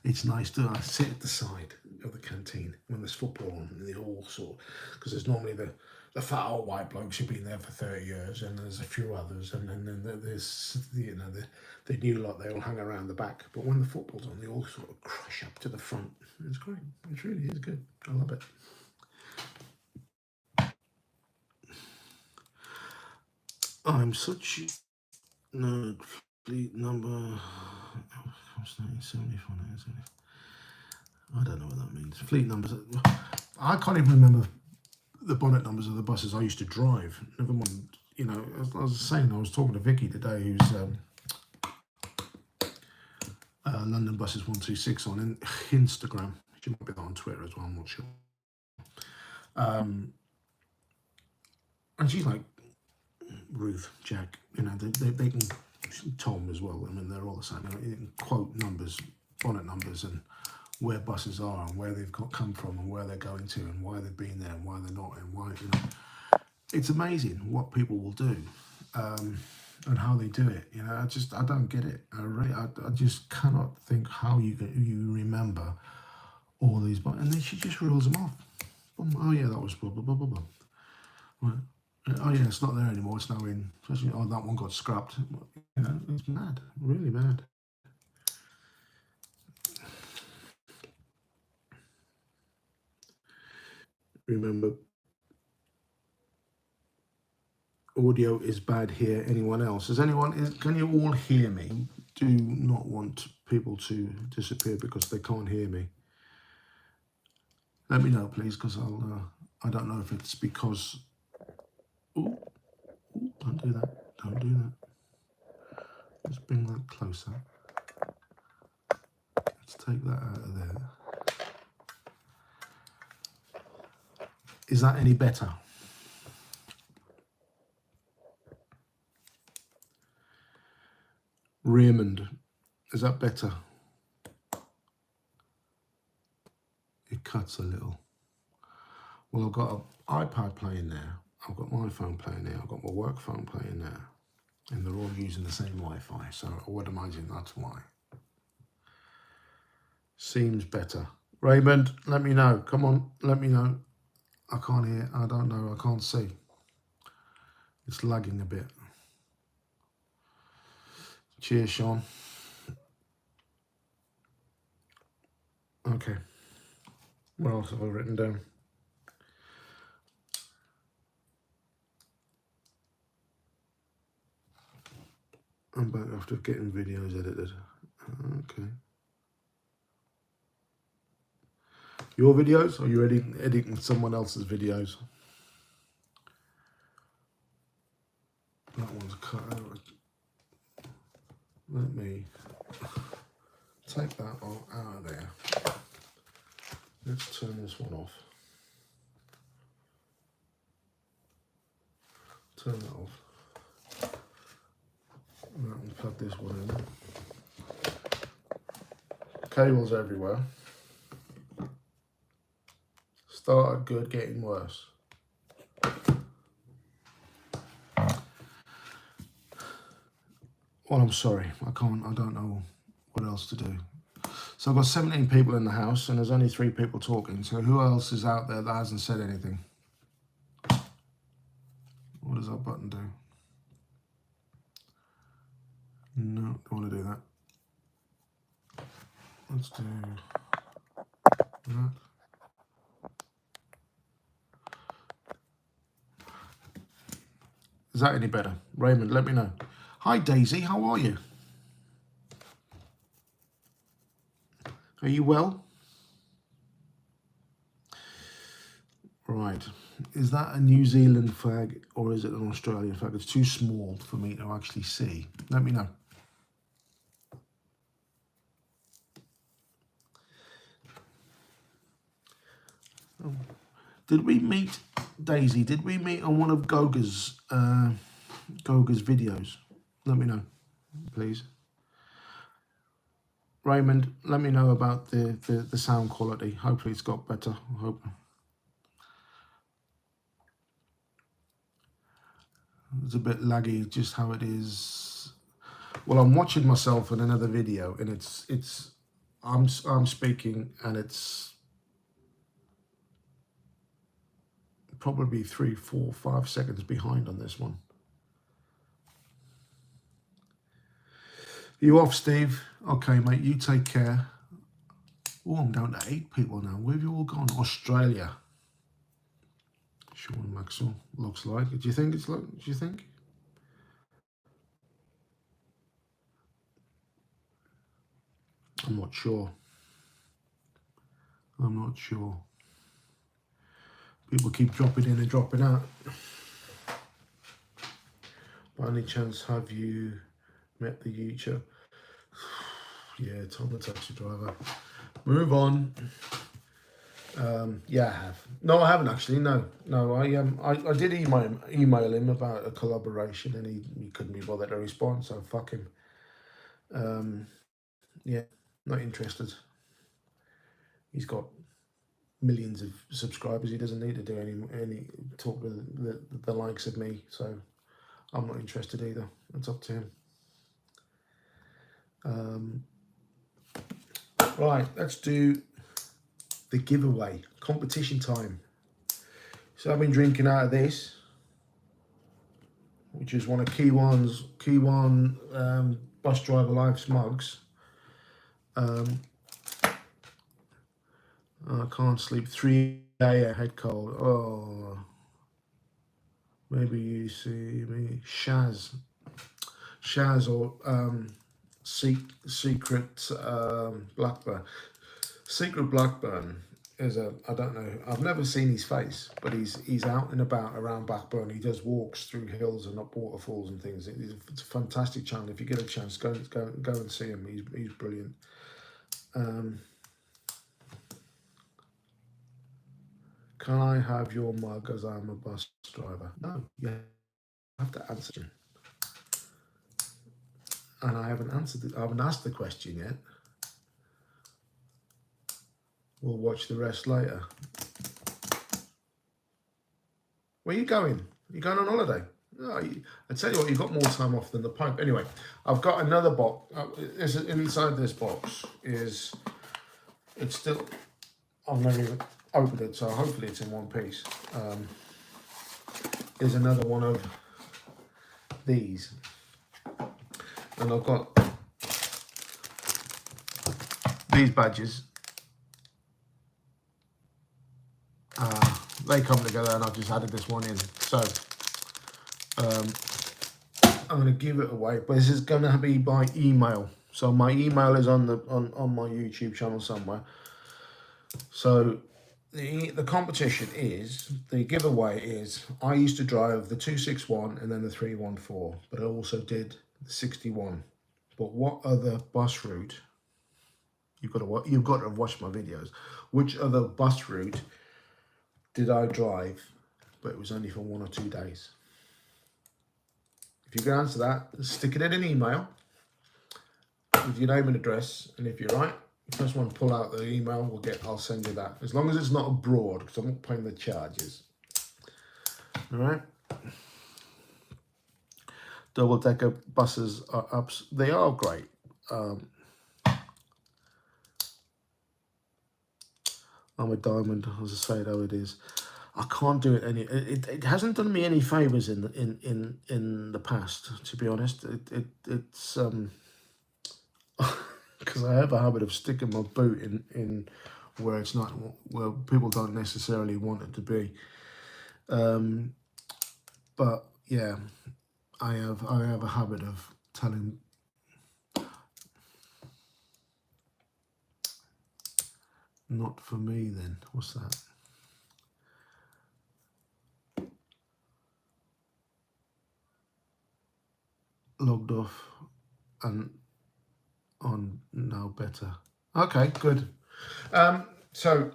A: it's nice to sit at the side of the canteen when there's football on, and they all sort, because there's normally the fat old white blokes who've been there for 30 years, and there's a few others, and then there's, you know, the new lot, they all hang around the back. But when the football's on, they all sort of crush up to the front. It's great. It really is good. I love it. I'm such no fleet number. What's 1974, 1975? I don't know what that means. Fleet numbers. I can't even remember the bonnet numbers of the buses I used to drive. Never mind, you know, as I was saying, I was talking to Vicky today, who's London Buses 126 on Instagram. She might be on Twitter as well, I'm not sure. And she's like, Ruth, Jack, you know, they can, Tom as well, I mean, they're all the same. You know, you can quote numbers, bonnet numbers, and where buses are, and where they've come from, and where they're going to, and why they've been there, and why they're not, and why, you know. It's amazing what people will do, and how they do it. You know, I don't get it. I just cannot think how you remember all these, and then she just reels them off. Oh yeah, that was blah blah blah blah blah. Right. Oh yeah, it's not there anymore. It's now in. Oh, that one got scrapped. You know, it's mad, really mad. Remember, audio is bad here. Anyone else? Can you all hear me? Do not want people to disappear because they can't hear me. Let me know, please, because I don't know if it's because. Ooh, don't do that. Don't do that. Let's bring that closer. Let's take that out of there. Is that any better? Raymond, is that better? It cuts a little. Well, I've got an iPad playing there. I've got my phone playing there. I've got my work phone playing there. And they're all using the same Wi-Fi, so I would imagine that's why. Seems better. Raymond, let me know. Come on, let me know. I can't hear. I don't know. I can't see. It's lagging a bit. Cheers, Sean. Okay. What else have I written down? I'm back after getting videos edited. Okay. Your videos, or are you editing someone else's videos? That one's cut out. Let me take that out of there. Let's turn this one off. Turn that off. And plug this one in. Cables everywhere. Started good, getting worse. Well, I'm sorry. I don't know what else to do. So I've got 17 people in the house and there's only 3 people talking. So who else is out there that hasn't said anything? What does that button do? No, don't want to do that. Let's do that. that any better? Raymond, let me know. Hi, Daisy. How are you? Are you well? Right. Is that a New Zealand flag or is it an Australian flag? It's too small for me to actually see. Let me know. Did we meet, Daisy? Did we meet on one of Goga's videos? Let me know, please. Raymond, let me know about the sound quality. Hopefully it's got better. I hope. It's a bit laggy, just how it is. Well, I'm watching myself in another video, and I'm speaking, and it's probably 3, 4, 5 seconds behind on this one. You off, Steve? Okay, mate. You take care. Oh, I'm down to 8 people now. Where have you all gone? Australia. Sean Maxwell looks like. Do you think it's like? Do you think? I'm not sure. I'm not sure. People keep dropping in and dropping out. By any chance, have you met the YouTuber? Yeah, Tom the taxi driver. Move on. Yeah, I have. No, I haven't actually. No. I did email him about a collaboration, and he couldn't be bothered to respond. So fuck him. Yeah, not interested. He's got millions of subscribers. He doesn't need to do any talk with the likes of me. So I'm not interested either. It's up to him. Right, let's do the giveaway. Competition time. So I've been drinking out of this, which is one of Key1 Bus Driver Life's mugs. I can't sleep. 3 a.m. head cold. Oh, maybe you see me. Shaz or Secret Blackburn. Secret Blackburn is I don't know. I've never seen his face, but he's out and about around Blackburn. He does walks through hills and up waterfalls and things. It's a fantastic channel. If you get a chance, go and see him. He's brilliant. Can I have your mug as I'm a bus driver? No, you have to answer. And I haven't answered it. I haven't asked the question yet. We'll watch the rest later. Where are you going? Are you going on holiday? No, I tell you what, you've got more time off than the Pope. Anyway, I've got another box. Inside this box is, it's still, I've never even opened it, so hopefully it's in one piece. Is another one of these. And I've got these badges. They come together, and I've just added this one in. So I'm going to give it away, but this is going to be by email. So my email is on my YouTube channel somewhere. So the competition is, the giveaway is, I used to drive the 261 and then the 314, but I also did the 61. But what other bus route? You've got to watch my videos. Which other bus route did I drive, but it was only for 1 or 2 days? If you can answer that, stick it in an email with your name and address, and if you're right, the first one to pull out the email, I'll send you that. As long as it's not abroad, because I'm not paying the charges. All right. Double-decker buses are ups. They are great. I'm a diamond, as I say, though it is. I can't do it any. It hasn't done me any favors in the past, to be honest. It's because I have a habit of sticking my boot in where it's not, where people don't necessarily want it to be. But yeah, I have a habit of telling. Not for me then. What's that? Logged off and on now better. Okay, good. So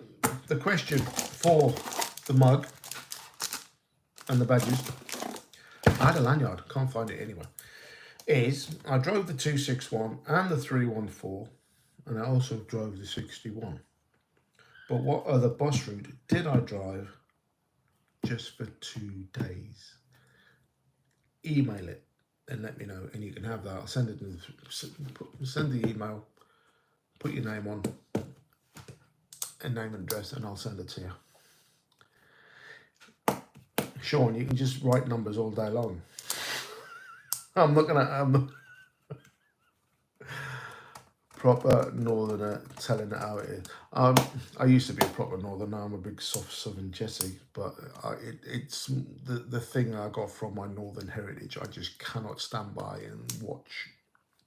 A: the question for the mug and the badges, I had a lanyard, can't find it anywhere, is I drove the 261 and the 314, and I also drove the 61. But what other bus route did I drive just for 2 days? Email it and let me know, and you can have that. I'll send it. Send the email, put your name on, and name and address, and I'll send it to you. Sean, you can just write numbers all day long. I'm not gonna. Proper northerner telling it how it is. I used to be a proper northerner. Now I'm a big soft southern Jesse, but it's the thing I got from my northern heritage. I just cannot stand by and watch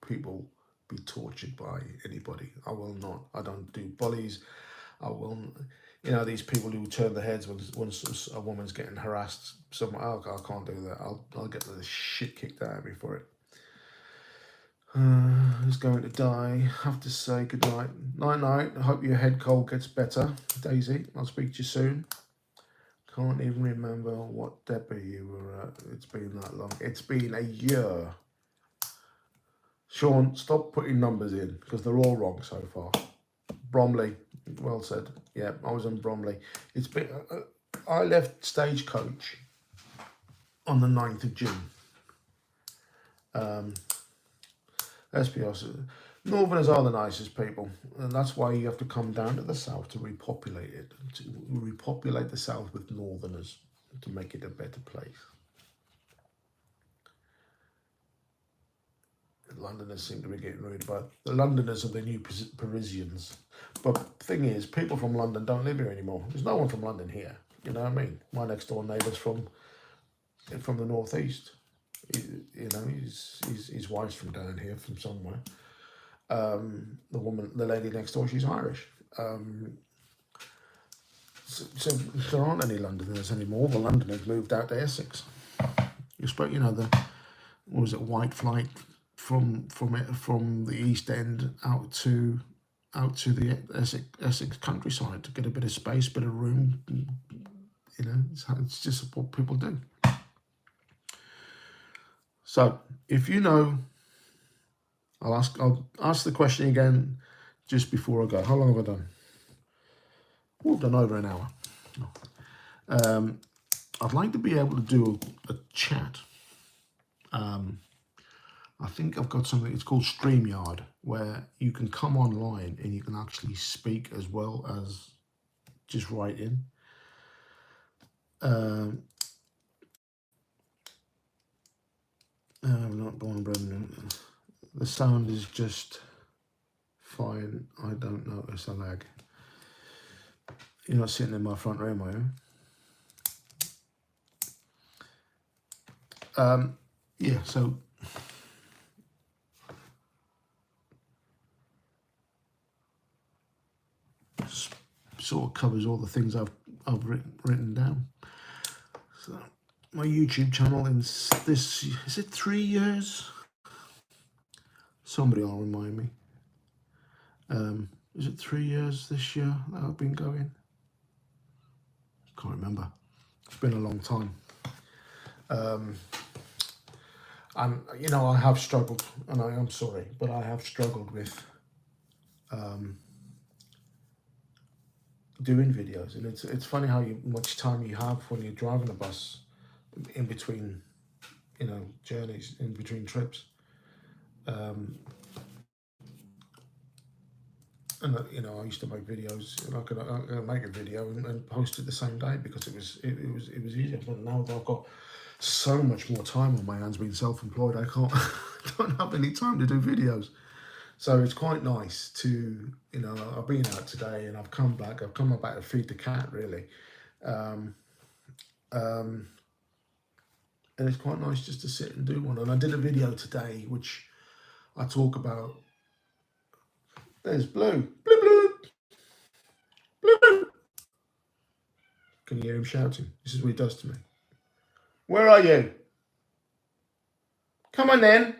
A: people be tortured by anybody. I will not. I don't do bullies. I will. These people who turn their heads when a woman's getting harassed. I can't do that. I'll get the shit kicked out of me for it. Who's going to die? Have to say goodnight. Night. I hope your head cold gets better. Daisy, I'll speak to you soon. Can't even remember what depot you were at. It's been that long. It's been a year. Sean, stop putting numbers in because they're all wrong so far. Bromley, well said. Yeah, I was in Bromley. It's been. I left Stagecoach on the 9th of June. Let's be honest, Northerners are the nicest people, and that's why you have to come down to the south to repopulate it, to repopulate the south with Northerners to make it a better place. The Londoners seem to be getting rude about the Londoners are the new Parisians, but the thing is, people from London don't live here anymore. There's no one from London here. You know what I mean? My next door neighbour's from the northeast. His wife's from down here, from somewhere. The lady next door, she's Irish. So there aren't any Londoners anymore. The Londoners moved out to Essex. White flight from the East End out to the Essex countryside to get a bit of space, bit of room. It's just what people do. So if you know, I'll ask the question again just before I go. How long have I done? We've done over an hour. I'd like to be able to do a chat. I think I've got something, it's called StreamYard, where you can come online and you can actually speak as well as just write in. I'm not born Brendan. The sound is just fine. I don't notice a lag. You're not sitting in my front room, are you? Yeah, so sort of covers all the things I've written down. So my YouTube channel is it 3 years? Somebody will remind me. Is it 3 years this year that I've been going? Can't remember. It's been a long time. And I have struggled, and I am sorry, but I have struggled with doing videos, and it's funny how much time you have when you're driving a bus in between, journeys, in between trips. And I used to make videos, and I could make a video and post it the same day because it was easier. But now that I've got so much more time on my hands being self-employed, I don't have any time to do videos. So it's quite nice to, I've been out today and I've come back to feed the cat, really. and it's quite nice just to sit and do one. And I did a video today which I talk about. There's Blue. Blue, blue. Blue, blue. Can you hear him shouting? This is what he does to me. Where are you? Come on then.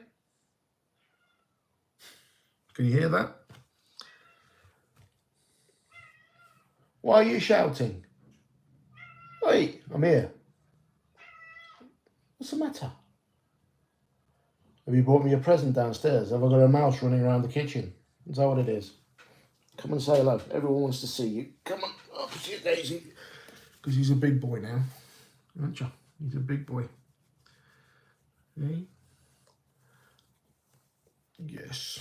A: Can you hear that? Why are you shouting? Wait, I'm here. What's the matter? Have you brought me a present downstairs? Have I got a mouse running around the kitchen? Is that what it is? Come and say hello. Everyone wants to see you. Come on. Up to you, Daisy. Because he's a big boy now. Aren't you? He's a big boy. Hey? Yes.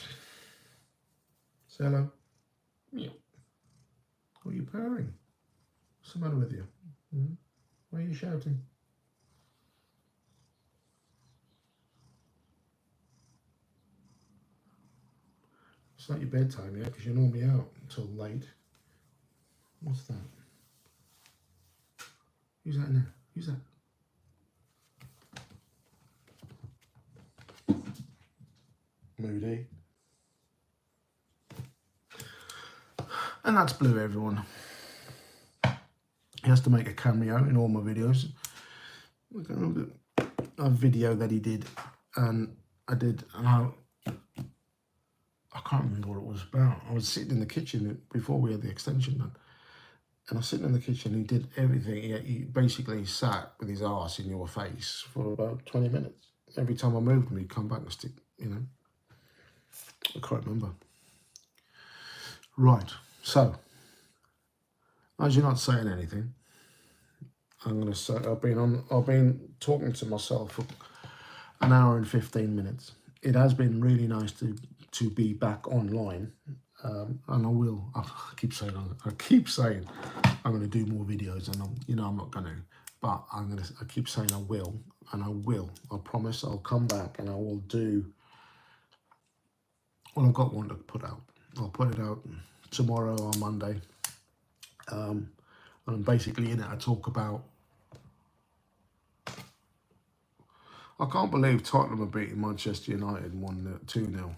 A: Say hello. Yeah. What are you purring? What's the matter with you? Why are you shouting? It's not your bedtime yet because you're normally out until late. What's that? Who's that now? Who's that? Moody. And that's Blue, everyone. He has to make a cameo in all my videos. A video that he did, and I did, and I can't remember what it was about. I was sitting in the kitchen before we had the extension done, and I was sitting in the kitchen. He did everything. He basically sat with his arse in your face for about 20 minutes. Every time I moved him, he'd come back and stick, you know. I can't remember. Right, so as you're not saying anything, I'm going to say I've been talking to myself for an hour and 15 minutes. It has been really nice to be back online, and I keep saying I'm going to do more videos, and I'm not going to, but I keep saying I will, and I will. I promise I'll come back and I will do. Well, I've got one to put out. I'll put it out tomorrow or Monday. And basically in it I talk about, I can't believe Tottenham are beating Manchester United 2-0.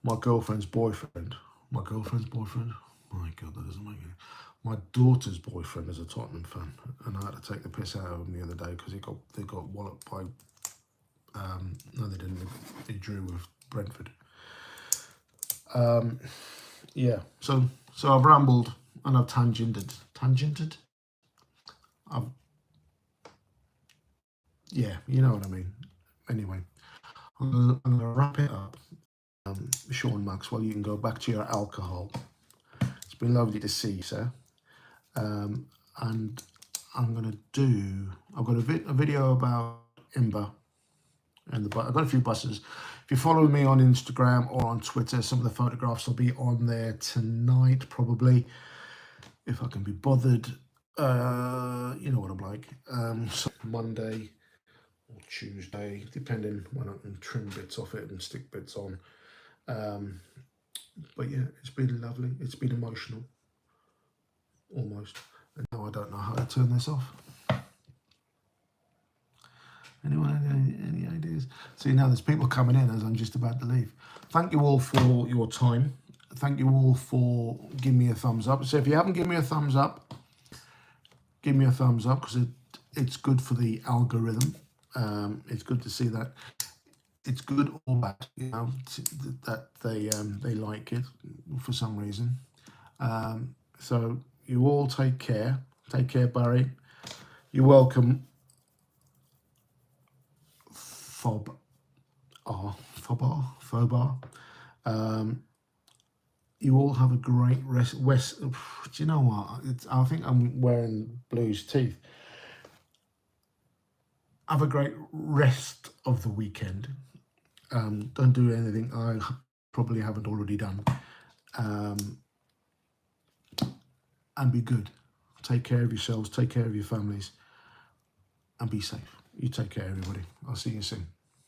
A: My girlfriend's boyfriend, my God, that doesn't make any. My daughter's boyfriend is a Tottenham fan, and I had to take the piss out of him the other day because they got walloped by, no they didn't, they drew with Brentford. Yeah, so I've rambled and I've tangented. Yeah, you know what I mean. Anyway, I'm going to wrap it up. Sean Maxwell, you can go back to your alcohol. It's been lovely to see you, sir. And I'm going to do, I've got a video about Imber and I've got a few buses. If you follow me on Instagram or on Twitter, some of the photographs will be on there tonight, probably, if I can be bothered. You know what I'm like. So Monday or Tuesday, depending when I can trim bits off it and stick bits on. But yeah, it's been lovely. It's been emotional, almost. And now I don't know how to turn this off. Anyone have any ideas? See, now there's people coming in as I'm just about to leave. Thank you all for your time. Thank you all for giving me a thumbs up. So if you haven't given me a thumbs up, give me a thumbs up, because it's good for the algorithm. It's good to see that. It's good or bad, you know, that they like it for some reason. So you all take care. Take care, Barry. You're welcome. Fobar. You all have a great rest. Do you know what? I think I'm wearing Blue's teeth. Have a great rest of the weekend. Don't do anything I probably haven't already done. And be good. Take care of yourselves. Take care of your families. And be safe. You take care, everybody. I'll see you soon.